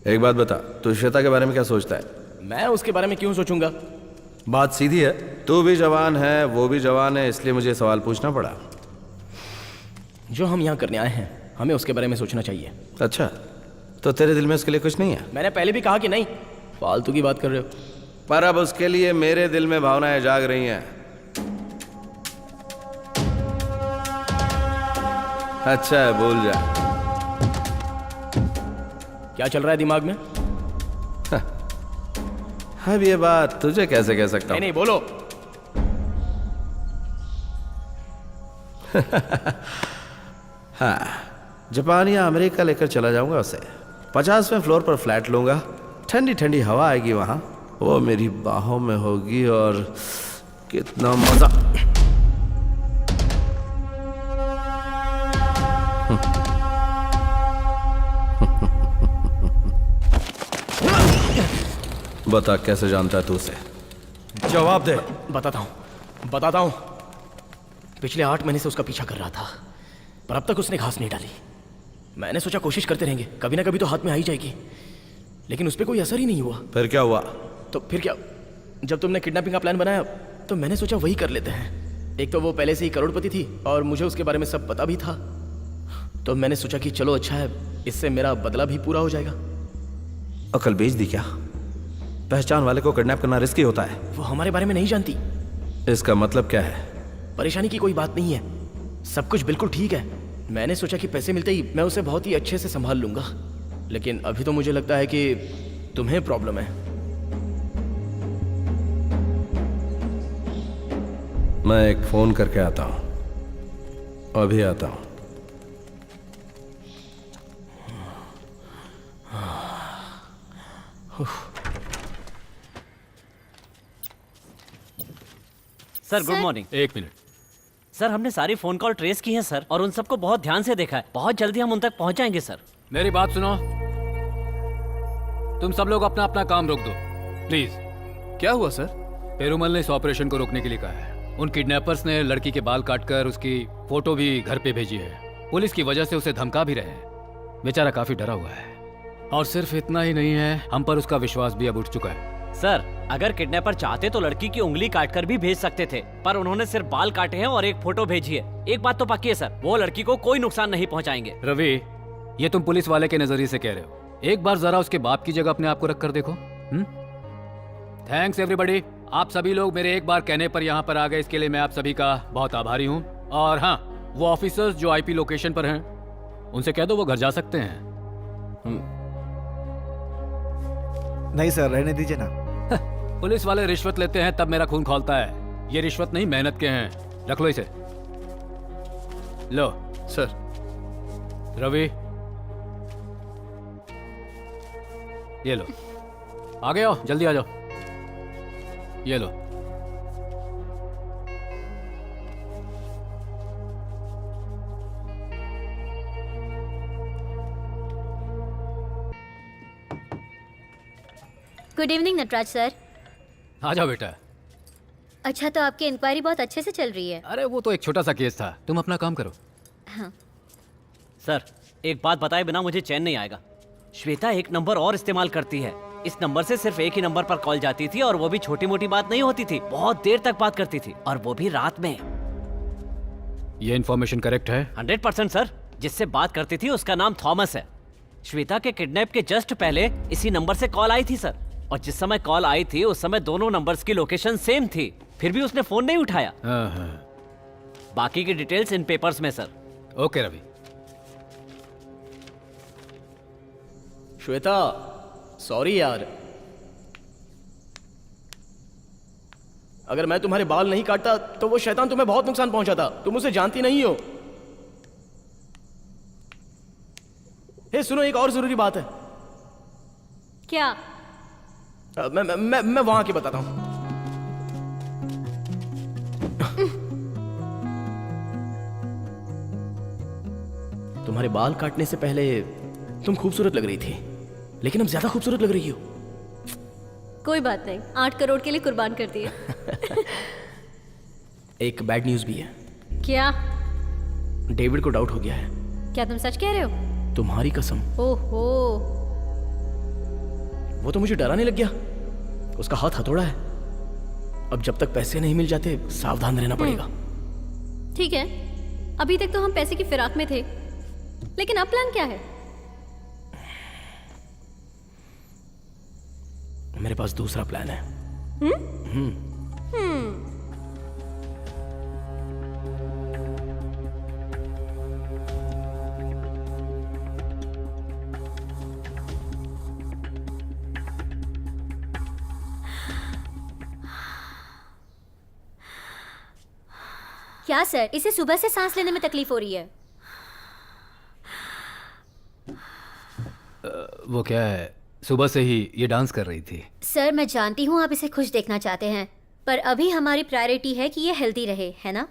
एक बात बता, तू श्वेता के बारे में क्या सोचता है?
मैं उसके बारे में क्यों सोचूंगा?
बात सीधी है, तू भी जवान है, वो भी जवान है, इसलिए मुझे सवाल पूछना पड़ा।
जो हम यहाँ करने आए हैं, हमें उसके बारे में सोचना चाहिए।
अच्छा, तो तेरे दिल में उसके लिए कुछ नहीं है?
मैंने पहले भी कहा कि नहीं, फालतू की बात कर रहे हो।
पर अब उसके लिए मेरे दिल में भावनाएं जाग रही हैं। अच्छा है, भूल जा।
क्या चल रहा है दिमाग में?
अब ये बात तुझे कैसे कह सकता हूं?
नहीं बोलो।
हाँ, जापान या अमेरिका लेकर चला जाऊंगा उसे। 50वें फ्लोर पर फ्लैट लूंगा, ठंडी ठंडी हवा आएगी वहां, वो मेरी बाहों में होगी और कितना मजा। बता, कैसे जानता है तू उसे? जवाब दे।
बताता हूं। पिछले 8 महीने से उसका पीछा कर रहा था, पर अब तक उसने घास नहीं डाली। मैंने सोचा कोशिश करते रहेंगे, कभी ना कभी तो हाथ में आ ही जाएगी, लेकिन उस पर कोई असर ही नहीं हुआ।
फिर क्या हुआ?
तो फिर क्या, जब तुमने किडनैपिंग का प्लान बनाया तो मैंने सोचा वही कर लेते हैं। एक तो वो पहले से ही करोड़पति थी और मुझे उसके बारे में सब पता भी था, तो मैंने सोचा कि चलो अच्छा है, इससे मेरा बदला भी पूरा हो जाएगा।
अकल बेच दी क्या? पहचान वाले को किडनैप करना रिस्की होता है।
वो हमारे बारे में नहीं जानती।
इसका मतलब क्या है?
परेशानी की कोई बात नहीं है, सब कुछ बिल्कुल ठीक है। मैंने सोचा कि पैसे मिलते ही मैं उसे बहुत ही अच्छे से संभाल लूंगा, लेकिन अभी तो मुझे लगता है कि तुम्हें प्रॉब्लम है।
मैं एक फोन करके आता हूं, अभी आता हूं।
Sir good morning.
एक मिनट।
सर हमने सारी फोन कॉल ट्रेस की हैं सर, और उन सबको बहुत ध्यान से देखा है। बहुत जल्दी हम उन तक पहुंच जाएंगे सर।
मेरी बात सुनो, तुम सब लोग अपना अपना काम रोक दो प्लीज।
क्या हुआ सर?
पेरुमल ने इस ऑपरेशन को रोकने के लिए कहा है। उन किडनैपर्स ने लड़की के बाल काटकर उसकी फोटो भी घर पे भेजी है। पुलिस की वजह से उसे धमका भी रहे हैं। बेचारा काफी डरा हुआ है। और सिर्फ इतना ही नहीं है, हम पर उसका विश्वास भी अब उठ चुका है।
सर अगर किडनैपर चाहते तो लड़की की उंगली काटकर भी भेज सकते थे, पर उन्होंने सिर्फ बाल काटे हैं और एक फोटो भेजी है। एक बात तो पक्की है सर, वो लड़की को कोई नुकसान नहीं पहुंचाएंगे।
रवि, ये तुम पुलिस वाले के नजरिए से कह रहे हो। एक बार जरा उसके बाप की जगह अपने आप को रख कर देखो। Thanks everybody. आप सभी लोग मेरे एक बार कहने पर यहाँ पर आ गए, इसके लिए मैं आप सभी का बहुत आभारी हूँ। और हाँ, वो ऑफिसर्स जो आईपी लोकेशन पर हैं, उनसे कह दो वो घर जा सकते हैं।
नहीं सर, रहने दीजिए ना।
पुलिस वाले रिश्वत लेते हैं तब मेरा खून खौलता है। ये रिश्वत नहीं, मेहनत के हैं। रख लो इसे। लो
सर।
रवि, ये लो। आगे आओ, जल्दी आ जाओ। ये लो।
Good evening Nataraj sir.
आ जाओ बेटा।
अच्छा, तो आपकी इंक्वायरी बहुत अच्छे से चल रही है।
अरे वो तो एक छोटा सा केस था, तुम अपना काम करो।
हाँ।
सर एक बात बताए बिना मुझे चैन नहीं आएगा। श्वेता एक नंबर और इस्तेमाल करती है। इस नंबर से सिर्फ एक ही नंबर पर कॉल जाती थी, और वो भी छोटी मोटी बात नहीं होती थी, बहुत देर तक बात करती थी, और वो भी रात में।
ये इन्फॉर्मेशन करेक्ट है?
100% सर। जिससे बात करती थी उसका नाम थॉमस है। श्वेता के किडनैप के जस्ट पहले इसी नंबर से कॉल आई थी सर, और जिस समय कॉल आई थी उस समय दोनों नंबर्स की लोकेशन सेम थी, फिर भी उसने फोन नहीं उठाया। बाकी की डिटेल्स इन पेपर्स में sir.
Okay Ravi.
Shweta, sorry यार। अगर मैं तुम्हारे बाल नहीं काटता तो वो शैतान तुम्हें बहुत नुकसान पहुंचाता। तुम उसे जानती नहीं हो। हे सुनो, एक और जरूरी बात है।
क्या?
मैं वहां के बताता हूं। तुम्हारे बाल काटने से पहले तुम खूबसूरत लग रही थी, लेकिन अब ज्यादा खूबसूरत लग रही हो।
कोई बात नहीं, 8 करोड़ के लिए कुर्बान कर दिए।
एक बैड न्यूज भी है।
क्या?
डेविड को डाउट हो गया है।
क्या तुम सच कह रहे हो?
तुम्हारी कसम।
ओहो।
वो तो मुझे डराने लग गया। उसका हाथ हथौड़ा है। अब जब तक पैसे नहीं मिल जाते सावधान रहना पड़ेगा।
ठीक है, अभी तक तो हम पैसे की फिराक में थे, लेकिन अब प्लान क्या है?
मेरे पास दूसरा प्लान है।
क्या सर, इसे सुबह से सांस लेने में तकलीफ हो रही है?
वो क्या है, सुबह से ही ये डांस कर रही थी।
सर मैं जानती हूँ आप इसे खुश देखना चाहते हैं, पर अभी हमारी प्रायोरिटी है कि ये हेल्दी रहे, है ना?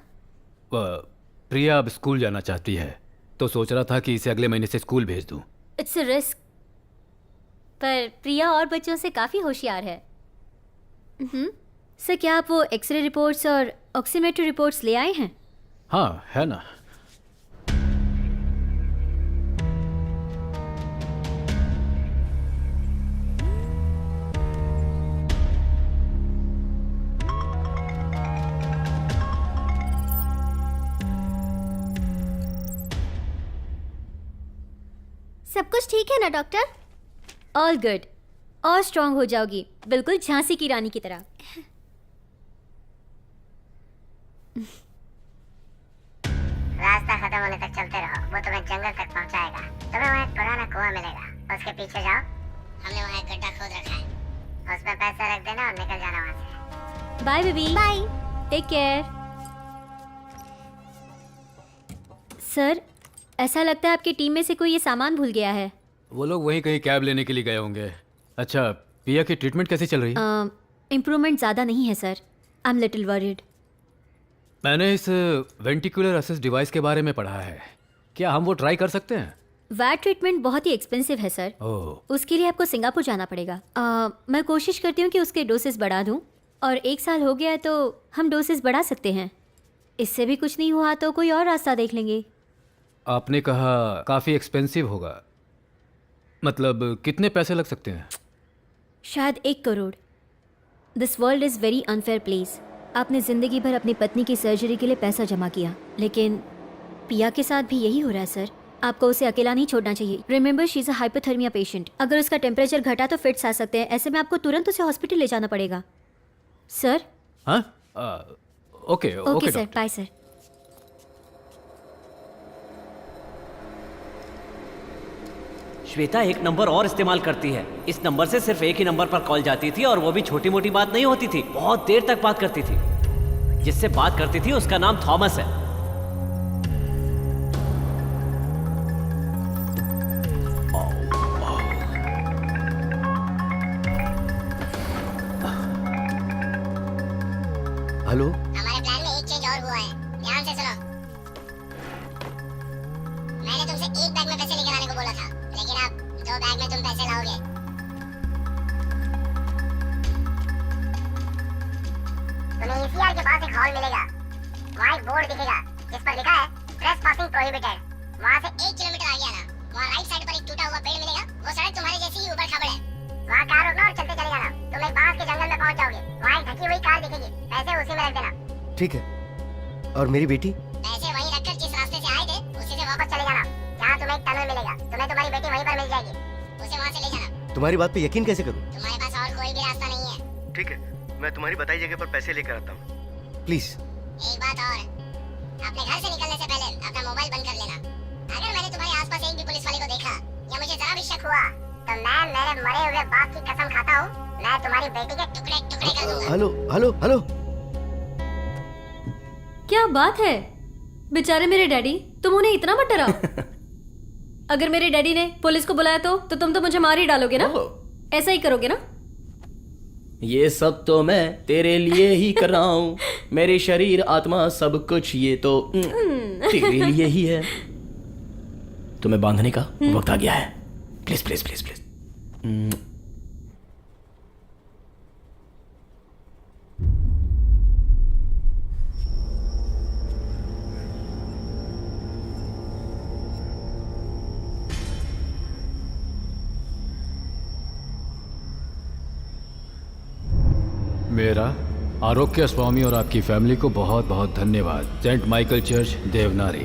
प्रिया अब स्कूल जाना चाहती है, तो सोच रहा था कि इसे अगले महीने से स्कूल भेज दूं।
इट्स अ रिस्क, पर प्रिया और बच्चों से काफ़ी होशियार है। सर क्या आप वो एक्सरे रिपोर्ट्स और ऑक्सीमेट्री रिपोर्ट्स ले आए हैं?
हाँ है ना।
सब कुछ ठीक है ना डॉक्टर? All good. और स्ट्रांग हो जाओगी, बिल्कुल झांसी की रानी की तरह।
रास्ता खत्म होने तक चलते रहो, वो तुम्हें जंगल तक पहुंचाएगा। तुम्हें वहाँ एक पुराना कुआं मिलेगा, उसके पीछे जाओ। हमने वहाँ एक गड्ढा खोद रखा है, उसमें पैसे रख देना और निकल जाना वहाँ से।
Bye baby. Bye. Take care. Sir ऐसा लगता है आपकी टीम में से कोई ये सामान भूल गया है।
वो लोग वहीं कहीं कैब लेने के लिए गए होंगे। अच्छा, पिया की ट्रीटमेंट कैसी चल रही है?
इम्प्रूवमेंट ज़्यादा नहीं है sir. I am little worried.
मैंने इस वेंटिकुलर असिस्ट डिवाइस के बारे में पढ़ा है। क्या हम वो ट्राई कर सकते हैं?
वैट ट्रीटमेंट बहुत ही एक्सपेंसिव है सर।
ओह,
उसके लिए आपको सिंगापुर जाना पड़ेगा। मैं कोशिश करती हूँ कि उसके डोसेस बढ़ा दूँ, और 1 साल हो गया है तो हम डोसेस बढ़ा सकते हैं। इससे भी कुछ नहीं हुआ तो कोई और रास्ता देख लेंगे।
आपने कहा काफ़ी एक्सपेंसिव होगा, मतलब कितने पैसे लग सकते हैं?
शायद 1 crore. This world is very unfair place. आपने ज़िंदगी भर अपनी पत्नी की सर्जरी के लिए पैसा जमा किया, लेकिन पिया के साथ भी यही हो रहा है सर। आपको उसे अकेला नहीं छोड़ना चाहिए। Remember, she is a hypothermia patient. अगर उसका टेम्परेचर घटा तो फिट्स आ सकते हैं। ऐसे में आपको तुरंत उसे हॉस्पिटल ले जाना पड़ेगा सर।
हाँ, okay
okay sir, bye sir.
Shweta एक नंबर और इस्तेमाल करती है। इस नंबर से सिर्फ एक ही नंबर पर कॉल जाती थी, और वो भी छोटी मोटी बात नहीं होती थी, बहुत देर तक बात करती थी। जिससे बात करती थी उसका नाम थॉमस है।
हेलो,
हमारे प्लान में एक चेंज और हुआ है, ध्यान से सुनो। मैंने तुमसे एक बैग में पैसे लेकर आने को बोला था, लेकिन अब 2 बैग में तुम पैसे लाओगे। तुम्हें ईसीआर के पास एक हॉल मिलेगा। वहाँ एक बोर्ड दिखेगा जिस पर लिखा है ट्रेस पासिंग प्रोहिबिटेड। वहाँ से 1 किलोमीटर आगे आना। वहाँ राइट साइड पर एक टूटा हुआ पेड़ मिलेगा। वो सड़क तुम्हारे जैसी ही ऊबड़ खाबड़ है। वहाँ कार रोकना और चलते चले जाना। तुम एक बांस के जंगल में पहुँच जाओगे। वहाँ एक ढकी हुई कार दिखेगी, पैसे उसी में रख देना।
ठीक है। और मेरी बेटी?
पैसे वहीं रखकर जिस रास्ते से आए थे उसी से वापस चले जाना। जहाँ तुम्हें एक टनल मिलेगा, तुम्हें तुम्हारी बेटी वहीं पर मिल जाएगी। उसे वहाँ से ले जाना।
तुम्हारी बात पे यकीन कैसे करूं?
तुम्हारे पास और कोई भी रास्ता नहीं है।
ठीक है, मैं तुम्हारी बताई जगह पर पैसे लेकर आता हूँ। प्लीज।
एक बात और, अपने घर से निकलने से पहले अपना मोबाइल बंद कर लेना। अगर मैंने तुम्हारे आसपास एक भी पुलिस वाले को देखा या मुझे जरा भी शक हुआ तो मैं मेरे मरे हुए बाप की कसम खाता हूँ, मैं तुम्हारी बेटी के टुकड़े टुकड़े कर दूंगा।
हेलो हेलो हेलो,
क्या बात है बेचारे मेरे डैडी, तुम उन्हें इतना मत डराओ। अगर मेरे डैडी ने पुलिस को बुलाया तो तुम तो मुझे मार ही डालोगे ना? ऐसा ही करोगे ना?
ये सब तो मैं तेरे लिए ही कर रहा हूँ। मेरे शरीर आत्मा सब कुछ ये तो तेरे लिए ही है। तुम्हें बांधने का वक्त आ गया है। Please please please please.
मेरा आरोग्य स्वामी और आपकी फैमिली को बहुत बहुत धन्यवाद। Saint Michael church, Devanari.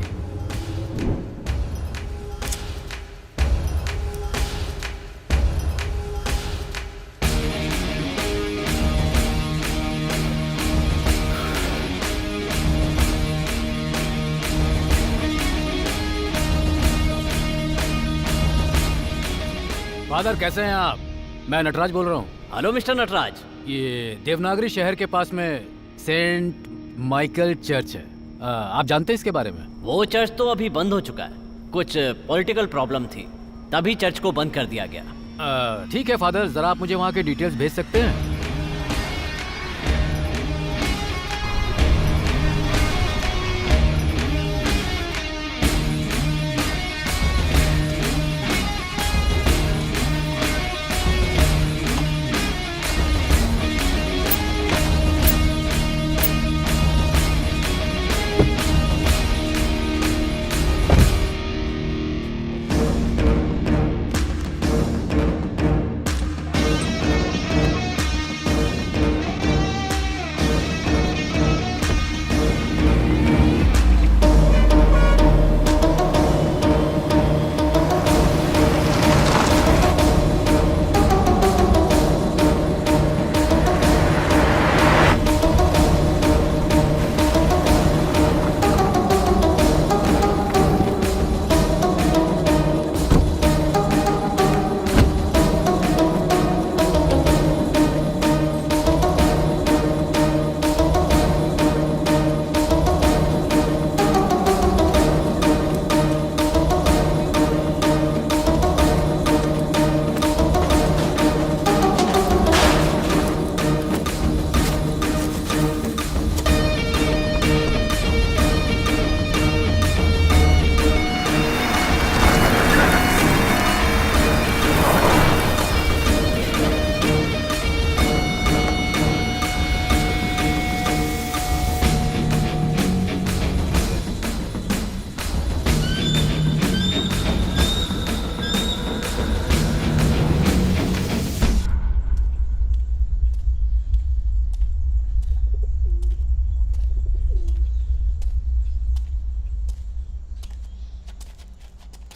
Father कैसे हैं आप? मैं नटराज बोल रहा हूँ।
Hello mister Nataraj.
ये देवनागरी शहर के पास में सेंट माइकल चर्च है। आप जानते हैं इसके बारे में?
वो चर्च तो अभी बंद हो चुका है। कुछ पॉलिटिकल प्रॉब्लम थी, तभी चर्च को बंद कर दिया गया।
ठीक है फादर, जरा आप मुझे वहाँ के डिटेल्स भेज सकते हैं?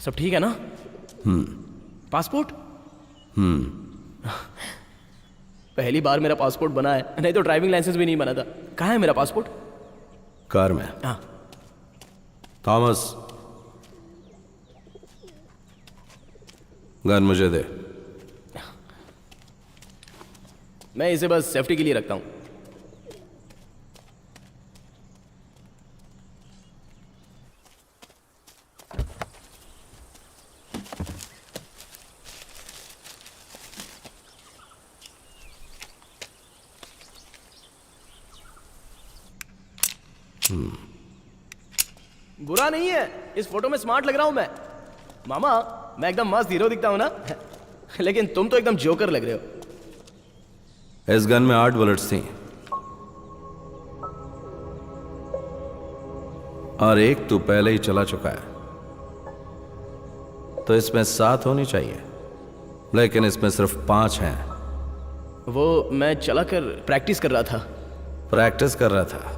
सब ठीक है ना? पासपोर्ट? पहली बार मेरा पासपोर्ट बना है, नहीं तो ड्राइविंग लाइसेंस भी नहीं बना था। कहाँ है मेरा पासपोर्ट?
कार में।
हाँ।
थॉमस, गन मुझे दे।
मैं इसे बस सेफ्टी के लिए रखता हूँ। बुरा नहीं है, इस फोटो में स्मार्ट लग रहा हूं मैं। मामा, मैं एकदम मस्त हीरो दिखता हूं ना? लेकिन तुम तो एकदम जोकर लग रहे हो।
इस गन में 8 बुलेट्स थी और एक तू पहले ही चला चुका है, तो इसमें 7 होनी चाहिए, लेकिन इसमें सिर्फ 5 हैं।
वो मैं चला कर प्रैक्टिस कर रहा था।
प्रैक्टिस कर रहा था?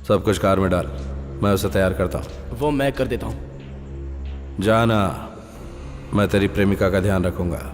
सब कुछ कार में डाल, मैं उसे तैयार करता हूं।
वो मैं कर देता हूं।
जाना, मैं तेरी प्रेमिका का ध्यान रखूंगा।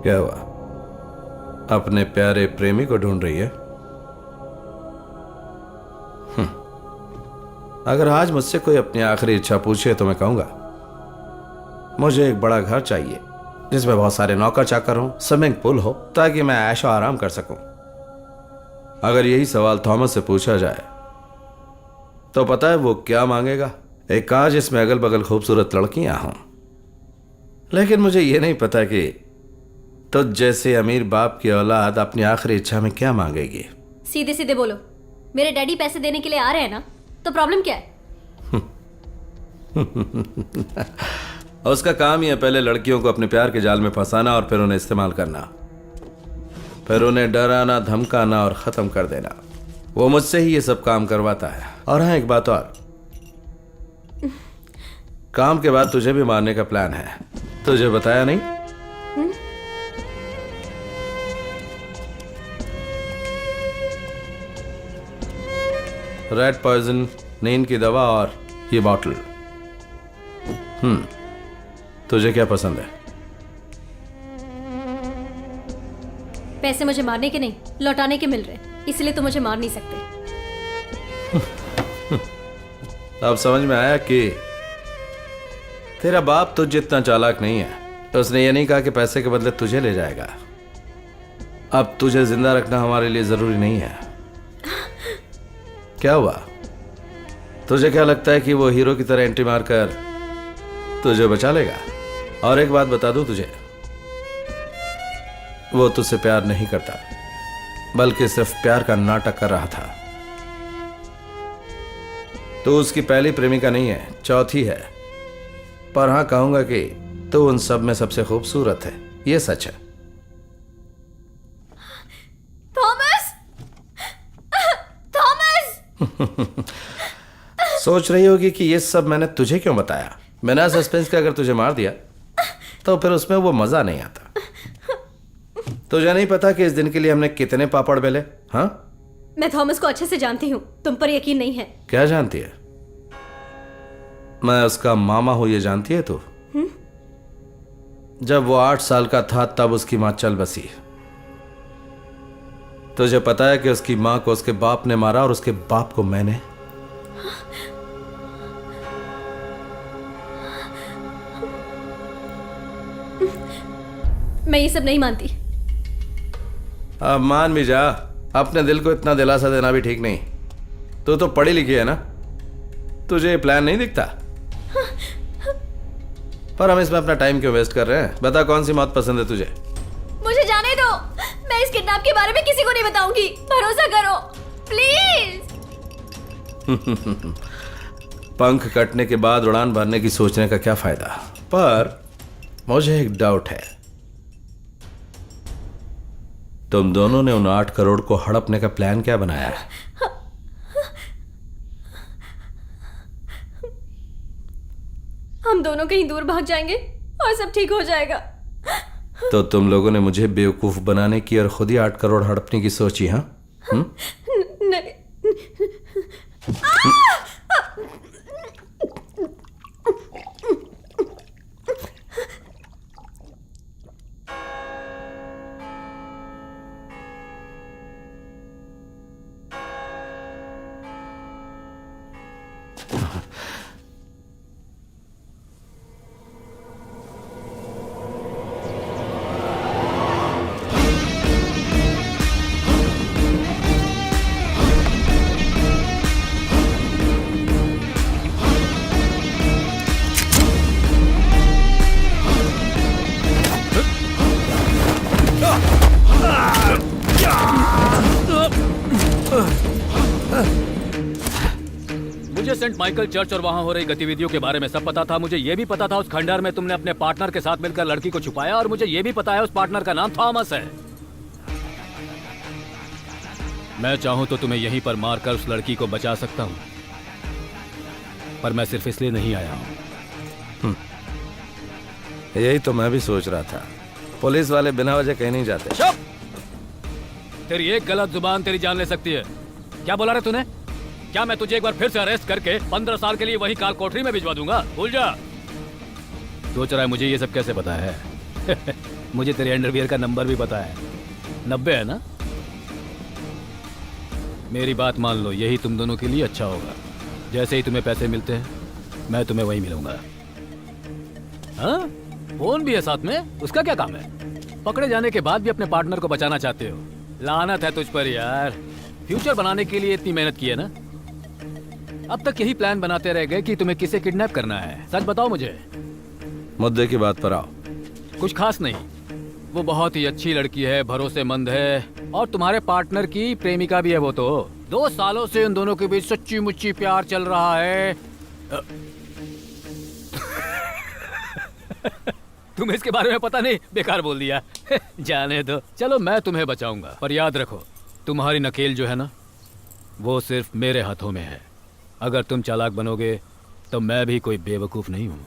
क्या हुआ? अपने प्यारे प्रेमी को ढूंढ रही है? अगर आज मुझसे कोई अपनी आखिरी इच्छा पूछे तो मैं कहूंगा मुझे एक बड़ा घर चाहिए जिसमें बहुत सारे नौकर चाकर हों, स्विमिंग पूल हो, ताकि मैं ऐशो आराम कर सकूं। अगर यही सवाल थॉमस से पूछा जाए तो पता है वो क्या मांगेगा? एक कार जिसमें अगल बगल खूबसूरत लड़कियां हों। लेकिन मुझे यह नहीं पता कि तो जैसे अमीर बाप की औलाद अपनी आखिरी इच्छा में क्या मांगेगी।
सीधे सीधे बोलो, मेरे डैडी पैसे देने के लिए आ रहे हैं ना, तो प्रॉब्लम क्या है?
उसका काम ही है पहले लड़कियों को अपने प्यार के जाल में फंसाना और फिर उन्हें इस्तेमाल करना, फिर उन्हें डराना, धमकाना और खत्म कर देना। वो मुझसे ही ये सब काम करवाता है। और हाँ, एक बात और, काम के बाद तुझे भी मारने का प्लान है। तुझे बताया नहीं? रेड पॉइजन, नींद की दवा और ये बॉटल। तुझे क्या पसंद है?
पैसे मुझे मारने के नहीं, लौटाने के मिल रहे, इसलिए तो मुझे मार नहीं सकते।
अब समझ में आया कि तेरा बाप तुझ जितना चालाक नहीं है। तो उसने ये नहीं कहा कि पैसे के बदले तुझे ले जाएगा। अब तुझे जिंदा रखना हमारे लिए जरूरी नहीं है। क्या हुआ? तुझे क्या लगता है कि वो हीरो की तरह एंट्री मारकर तुझे बचा लेगा? और एक बात बता दूं तुझे, वो तुझसे प्यार नहीं करता, बल्कि सिर्फ प्यार का नाटक कर रहा था। तो उसकी पहली प्रेमिका नहीं है, चौथी है। पर हां, कहूंगा कि तो उन सब में सबसे खूबसूरत है। यह सच है।
थॉमस! थॉमस!
सोच रही होगी कि ये सब मैंने तुझे क्यों बताया। बिना सस्पेंस के अगर तुझे मार दिया तो फिर उसमें वो मजा नहीं आता। तुझे नहीं पता कि इस दिन के लिए हमने कितने पापड़ बेले? हाँ,
मैं थॉमस को अच्छे से जानती हूँ, तुम पर यकीन नहीं है।
क्या जानती है? मैं उसका मामा हूं, ये जानती है तू? जब वो 8 साल का था तब उसकी मां चल बसी। तुझे पता है कि उसकी मां को उसके बाप ने मारा और उसके बाप को मैंने।
मैं ये सब नहीं मानती।
अब मान भी जा, अपने दिल को इतना दिलासा देना भी ठीक नहीं। तू तो पढ़ी लिखी है ना, तुझे ये प्लान नहीं दिखता? पर हम इसमें अपना टाइम क्यों वेस्ट कर रहे हैं? बता कौन सी मौत पसंद है तुझे?
मुझे जाने दो, मैं इस किडनैप के बारे में किसी को नहीं बताऊंगी, भरोसा करो प्लीज।
पंख कटने के बाद उड़ान भरने की सोचने का क्या फायदा? पर मुझे एक डाउट है, तुम दोनों ने उन 8 करोड़ को हड़पने का प्लान क्या बनाया है?
हम दोनों कहीं दूर भाग जाएंगे और सब ठीक हो जाएगा।
तो तुम लोगों ने मुझे बेवकूफ बनाने की और खुद ही 8 करोड़ हड़पने की सोची? हाँ
नहीं।
मुझे सेंट माइकल चर्च और वहां हो रही गतिविधियों के बारे में सब पता था। मुझे यह भी पता था उस खंडहर में तुमने अपने पार्टनर के साथ मिलकर लड़की को छुपाया, और मुझे यह भी पता है उस पार्टनर का नाम थॉमस है। मैं चाहूं तो तुम्हें यहीं पर मारकर उस लड़की को बचा सकता हूं, पर मैं सिर्फ इसलिए नहीं आया हूं।
यही तो मैं भी सोच रहा था। पुलिस वाले बिना वजह कहीं नहीं जाते।
चुप! तेरी एक गलत जुबान तेरी जान ले सकती है। क्या बोला रे तूने? क्या मैं तुझे एक बार फिर से अरेस्ट करके 15 साल के लिए वही काल कोठरी में भिजवा दूंगा? भूल जा। सोच रहा है मुझे ये सब कैसे पता है? मुझे तेरे अंडरवियर का नंबर भी पता है, 90 है ना? मेरी बात मान लो, यही तुम दोनों के लिए अच्छा होगा। जैसे ही तुम्हें पैसे मिलते हैं मैं तुम्हें वहीं मिलूंगा। हाँ, फोन भी है साथ में, उसका क्या काम है? पकड़े जाने के बाद भी अपने पार्टनर को बचाना चाहते हो। लानत है तुझ पर यार। फ्यूचर बनाने के लिए इतनी मेहनत की है ना, अब तक यही प्लान बनाते रह गए कि तुम्हें किसे किडनैप करना है। सच बताओ मुझे।
मुद्दे की बात पर आओ।
कुछ खास नहीं, वो बहुत ही अच्छी लड़की है, भरोसेमंद है, और तुम्हारे पार्टनर की प्रेमिका भी है। वो तो 2 सालों से उन दोनों के बीच सच्ची मुच्ची प्यार चल रहा है। तुम्हें इसके बारे में पता नहीं, बेकार बोल दिया। जाने दो, चलो मैं तुम्हें बचाऊंगा, पर याद रखो तुम्हारी नकेल जो है ना, वो सिर्फ मेरे हाथों में है। अगर तुम चालाक बनोगे तो मैं भी कोई बेवकूफ नहीं हूं।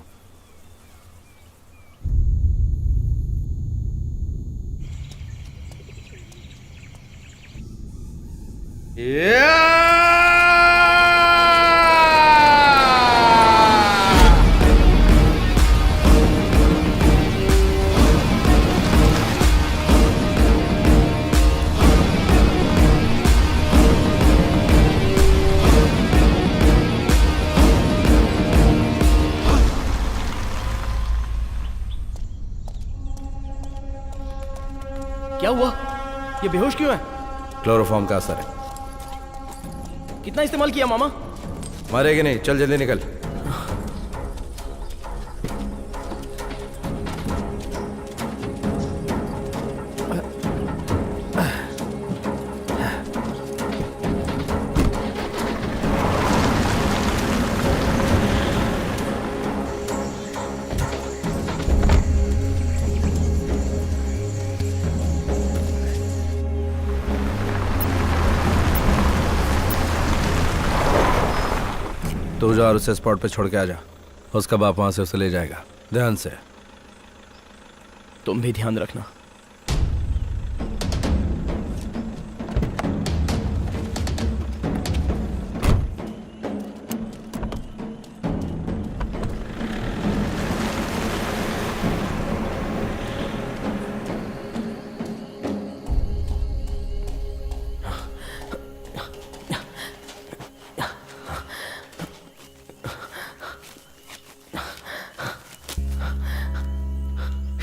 क्या हुआ? ये बेहोश क्यों है?
क्लोरोफॉर्म का असर है।
कितना इस्तेमाल किया मामा?
मरेगी नहीं, चल जल्दी निकल। तू जा और उसे स्पॉट पे छोड़ के आ जा। उसका बाप वहां से उसे ले जाएगा। ध्यान से।
तुम भी ध्यान रखना।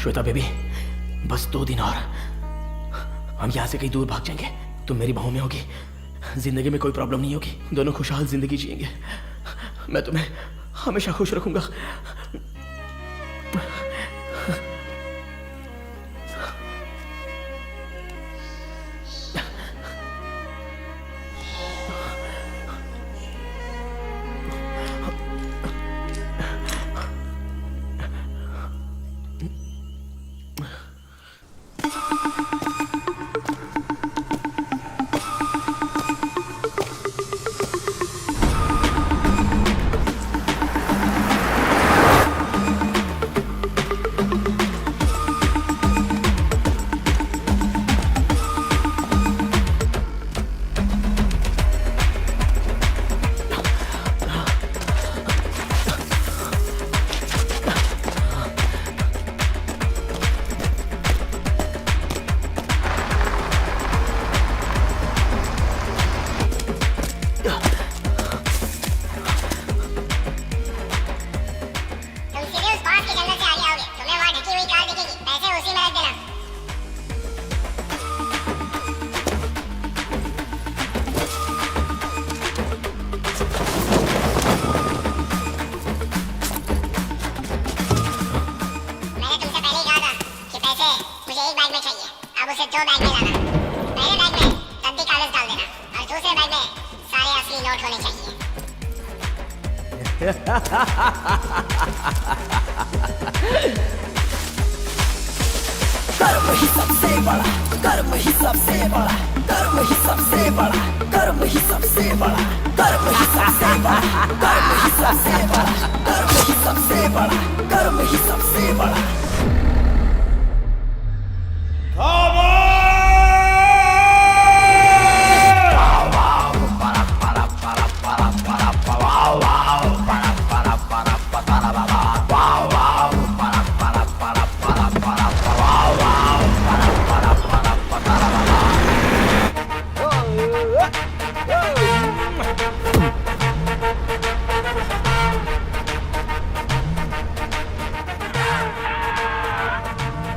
श्वेता बेबी, बस 2 दिन और हम यहाँ से कहीं दूर भाग जाएंगे, तुम मेरी बाहों में होगी, जिंदगी में कोई प्रॉब्लम नहीं होगी, दोनों खुशहाल जिंदगी जिएंगे। मैं तुम्हें हमेशा खुश रखूंगा।
कर्म ही सबसे बड़ा, कर्म ही सबसे बड़ा, कर्म ही सबसे बड़ा, कर्म ही सबसे बड़ा, कर्म ही सबसे बड़ा, कर्म ही सबसे बड़ा, कर्म ही सबसे बड़ा, कर्म ही सबसे बड़ा।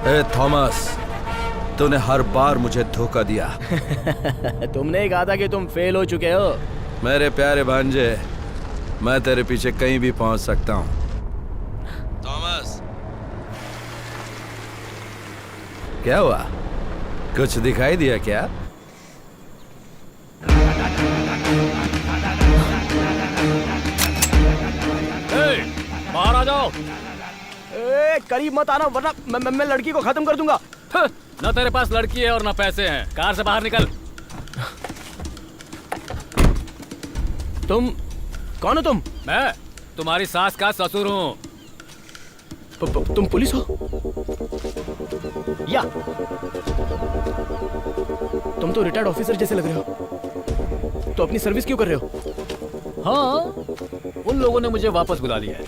ए थॉमस, तूने हर बार मुझे धोखा दिया।
तुमने ही कहा था कि तुम फेल हो चुके हो।
मेरे प्यारे भांजे, मैं तेरे पीछे कहीं भी पहुंच सकता हूं। थॉमस, क्या हुआ? कुछ दिखाई दिया क्या?
बाहर आ जाओ।
करीब मत आना वरना मैं लड़की को खत्म कर दूंगा।
ना तेरे पास लड़की है और ना पैसे हैं। कार से बाहर निकल।
तुम कौन हो? तुम?
मैं तुम्हारी सास का ससुर हूँ।
तुम पुलिस हो? या तुम तो रिटायर्ड ऑफिसर जैसे लग रहे हो। तो अपनी सर्विस क्यों कर रहे हो?
हाँ, उन लोगों ने मुझे वापस बुला लिया है।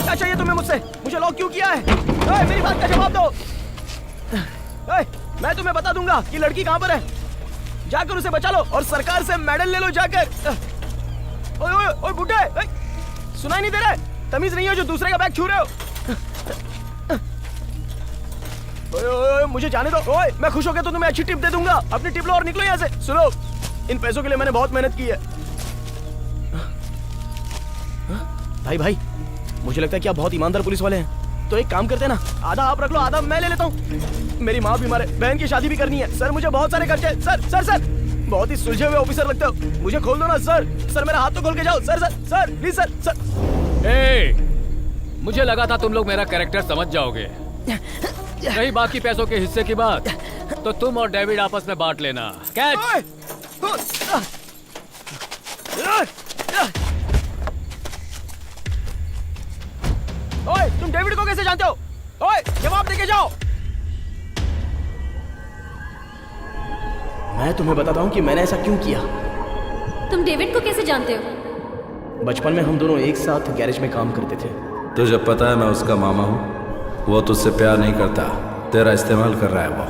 क्या चाहिए तुम्हें मुझसे? मुझे लॉक क्यों किया है? मेरी बात का जवाब दो। मैं तुम्हें बता दूंगा कि लड़की कहां पर है। जाकर उसे बचा लो और सरकार से मेडल ले लो जाकर। ओए ओए ओए बुड्ढे, सुनाई नहीं दे रहा है? तमीज नहीं हो जो दूसरे का बैग छू रहे हो? ओए ओए मुझे जाने दो। ओए मैं खुश हो गया तो तुम्हें अच्छी टिप दे दूंगा। अपनी टिप लो और निकलो यहाँ से। सुनो, इन पैसों के लिए मैंने बहुत मेहनत की है। भाई भाई, मुझे लगता है कि आप बहुत ईमानदार पुलिस वाले हैं। तो एक काम करते हैं ना, आधा आप रख लो, आधा मैं ले लेता हूँ। मेरी माँ बीमार है, बहन की शादी भी करनी है। सर मुझे बहुत सारे खर्चे हैं। सर सर सर, बहुत ही सुलझे हुए ऑफिसर लगते हो। मुझे खोल दो ना सर। सर मेरा हाथ तो खोल के जाओ। Sir sir sir please sir sir.
मुझे लगा था तुम लोग मेरा कैरेक्टर समझ जाओगे। रही बाकी पैसों के हिस्से की बात, तो तुम और डेविड आपस में बांट लेना। कैच।
ओए तुम डेविड को कैसे जानते हो? ओए जवाब देके जाओ। मैं तुम्हें बताता हूँ कि मैंने ऐसा क्यों किया।
तुम डेविड को कैसे जानते हो?
बचपन में हम दोनों एक साथ गैरेज में काम करते थे।
तुझे पता है मैं उसका मामा हूँ। वो तुझसे प्यार नहीं करता, तेरा इस्तेमाल कर रहा है वो।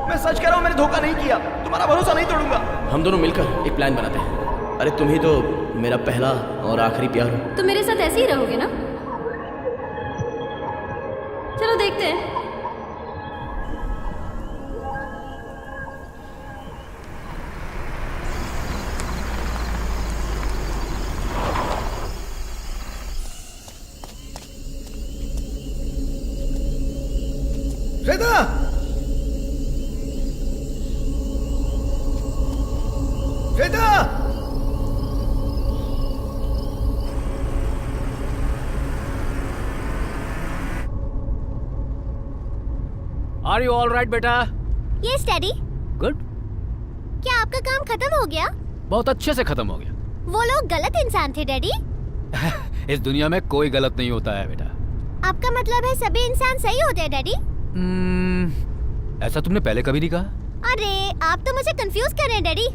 मैं सच कह रहा हूँ, मैंने धोखा नहीं किया, तुम्हारा भरोसा नहीं तोड़ूंगा। हम दोनों मिलकर एक प्लान बनाते हैं। अरे तुम ही तो मेरा पहला और आखिरी प्यार हो।
तुम मेरे साथ ऐसे ही रहोगे ना? चलो देखते हैं।
Shweta! Shweta!
Are you all right बेटा?
Yes daddy.
गुड।
क्या आपका काम खत्म हो गया?
बहुत अच्छे से खत्म हो गया।
वो लोग गलत इंसान थे डैडी।
इस दुनिया में कोई गलत नहीं होता है बेटा।
आपका मतलब है सभी इंसान सही होते हैं डैडी?
ऐसा तुमने पहले कभी नहीं कहा।
अरे आप तो मुझे कंफ्यूज कर रहे हैं डैडी।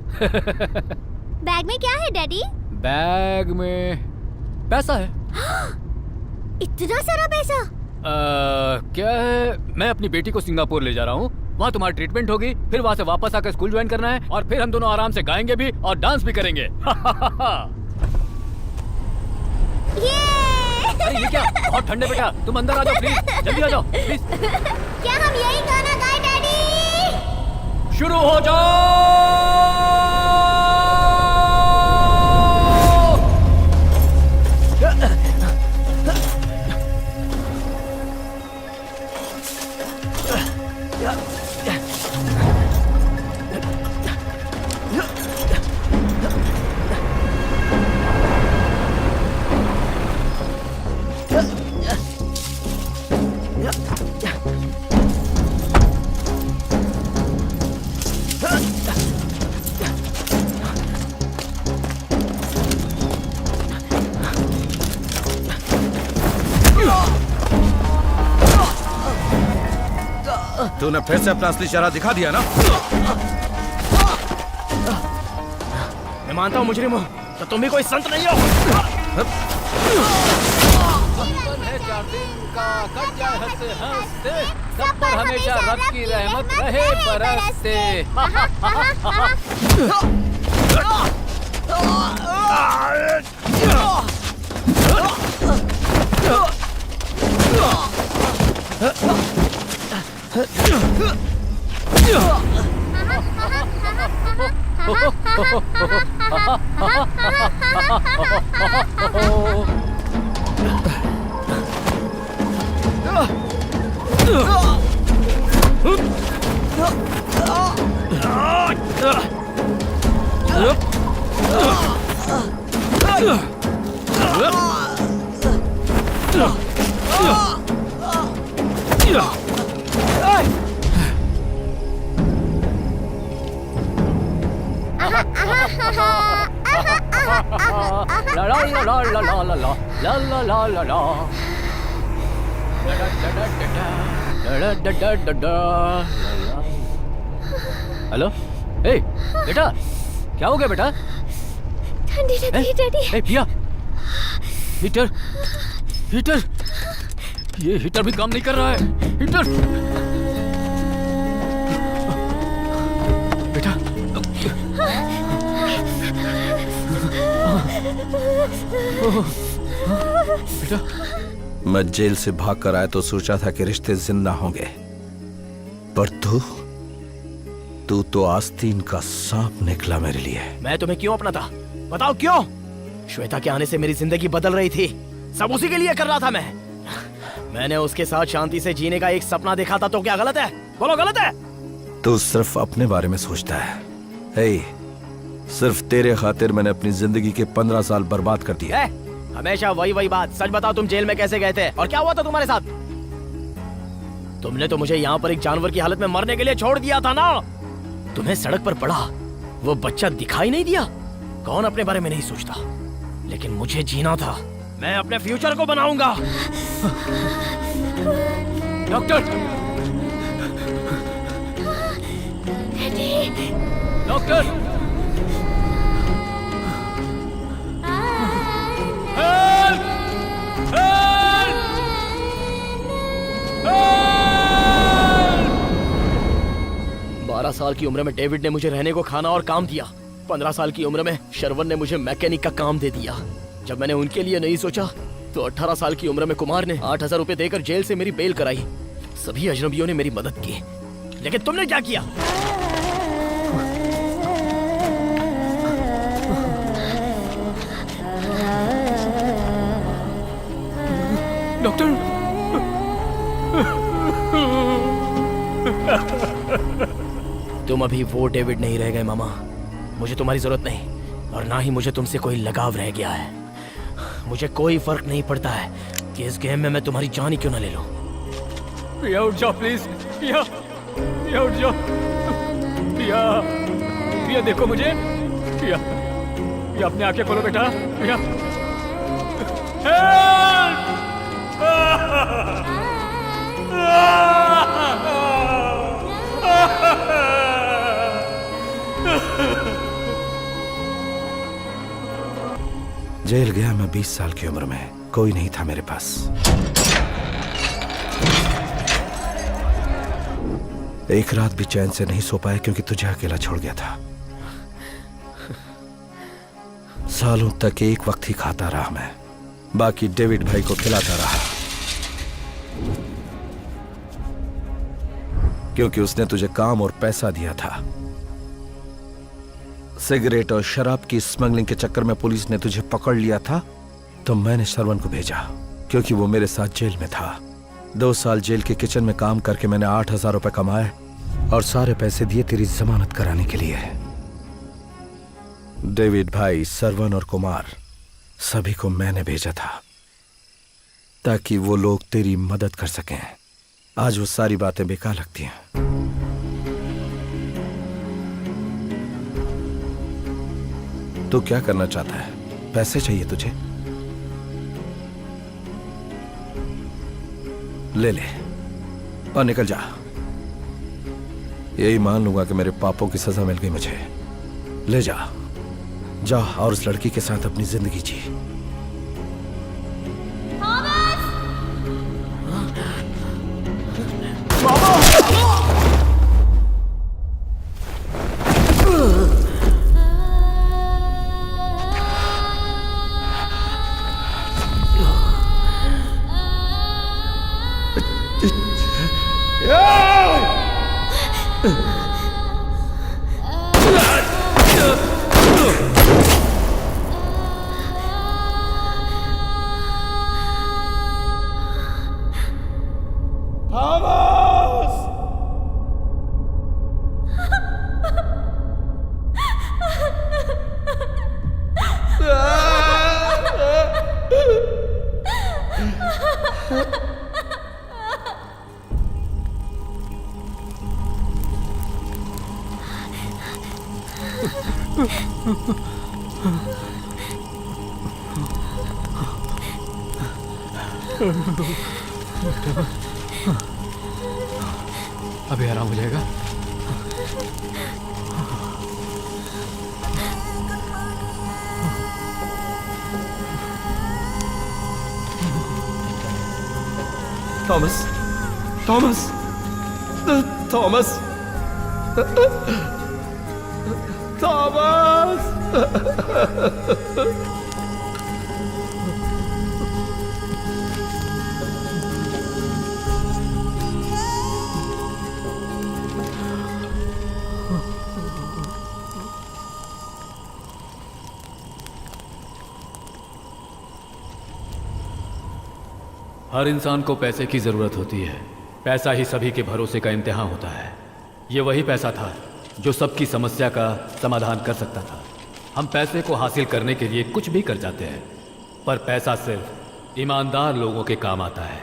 बैग में क्या है डैडी?
बैग में पैसा है।
इतना सारा पैसा?
क्या है, मैं अपनी बेटी को सिंगापुर ले जा रहा हूँ। वहाँ तुम्हारी ट्रीटमेंट होगी, फिर वहाँ से वापस आकर स्कूल ज्वाइन करना है और फिर हम दोनों आराम से गाएंगे भी और डांस भी करेंगे। अरे ये क्या, बहुत ठंडे बेटा, तुम अंदर आ जाओ प्लीज, जल्दी आ जाओ प्लीज।
क्या हम यही गाना गाएं डैडी?
शुरू हो जाओ।
तूने फिर से अपना असली चेहरा दिखा दिया ना?
मैं मानता हूँ मुजरिम हो, तो तुम भी कोई संत नहीं हो।
जीवन है 4 दिन का, कट जाए हंसते हंसते, सब पर हमेशा रब की रहमत रहे बरसते। La la la la la la la la la la la la la. Hello, ए बेटा, क्या हो गया बेटा?
ठंडी लग रही है डैडी।
ए पिया, हीटर, हीटर, ये हीटर भी काम नहीं कर रहा है। हीटर, बेटा, बेटा,
मैं जेल से भाग कर आया तो सोचा था कि रिश्ते जिंदा होंगे, पर तू तो आस्तीन का सांप निकला मेरे लिए।
मैं तुम्हें क्यों अपना था? बताओ क्यों? श्वेता के आने से मेरी जिंदगी बदल रही थी, सब उसी के लिए कर रहा था मैं। मैंने उसके साथ शांति से जीने का एक सपना देखा था, तो क्या गलत है? बोलो गलत है?
तू सिर्फ अपने बारे में सोचता है। हे, सिर्फ तेरे खातिर मैंने अपनी जिंदगी के 15 साल बर्बाद कर दिए।
हमेशा वही बात। सच बताओ, तुम जेल में कैसे गए थे और क्या हुआ था तुम्हारे साथ? तुमने तो मुझे यहाँ पर एक जानवर की हालत में मरने के लिए छोड़ दिया था ना। तुम्हें सड़क पर पड़ा वो बच्चा दिखाई नहीं दिया? कौन अपने बारे में नहीं सोचता, लेकिन मुझे जीना था। मैं अपने फ्यूचर को बनाऊंगा।
Doctor, doctor, help, help, help.
12 साल की उम्र में डेविड ने मुझे रहने को खाना और काम दिया। 15 साल की उम्र में शरवण ने मुझे मैकेनिक का काम दे दिया। जब मैंने उनके लिए नहीं सोचा तो 18 साल की उम्र में कुमार ने 8,000 रुपए देकर जेल से मेरी बेल कराई। सभी अजनबियों ने मेरी मदद की, लेकिन तुमने क्या किया?
डॉक्टर,
तुम अभी वो डेविड नहीं रह गए मामा। मुझे तुम्हारी जरूरत नहीं और ना ही मुझे तुमसे कोई लगाव रह गया है। मुझे कोई फर्क नहीं पड़ता है कि इस गेम में मैं तुम्हारी जान ही क्यों ना ले लूं।
प्रिया उठ जाओ प्लीज। प्रिया, प्रिया उठ जाओ। प्रिया, प्रिया देखो मुझे। प्रिया, प्रिया अपनी आंखें खोलो बेटा। प्रिया,
जेल गया मैं 20 साल की उम्र में। कोई नहीं था मेरे पास। एक रात भी चैन से नहीं सो पाया क्योंकि तुझे अकेला छोड़ गया था। सालों तक एक वक्त ही खाता रहा मैं, बाकी डेविड भाई को खिलाता रहा, क्योंकि उसने तुझे काम और पैसा दिया था। सिगरेट और शराब की स्मगलिंग के चक्कर में पुलिस ने तुझे पकड़ लिया था तो मैंने शरवण को भेजा क्योंकि वो मेरे साथ जेल में था। 2 साल जेल के किचन में काम करके मैंने 8,000 रुपए कमाए और सारे पैसे दिए तेरी जमानत कराने के लिए। डेविड भाई, शरवण और कुमार सभी को मैंने भेजा था ताकि वो लोग तेरी मदद कर सकें। आज वो सारी बातें बेकार लगती हैं। तू क्या करना चाहता है? पैसे चाहिए तुझे? ले ले और निकल जा। यही मान लूंगा कि मेरे पापों की सजा मिल गई मुझे। ले जा, जा और उस लड़की के साथ अपनी जिंदगी जी।
अभी आराम हो जाएगा।
Thomas, Thomas, Thomas, Thomas.
हर इंसान को पैसे की जरूरत होती है। पैसा ही सभी के भरोसे का इम्तिहान होता है। ये वही पैसा था जो सबकी समस्या का समाधान कर सकता था। हम पैसे को हासिल करने के लिए कुछ भी कर जाते हैं, पर पैसा सिर्फ ईमानदार लोगों के काम आता है।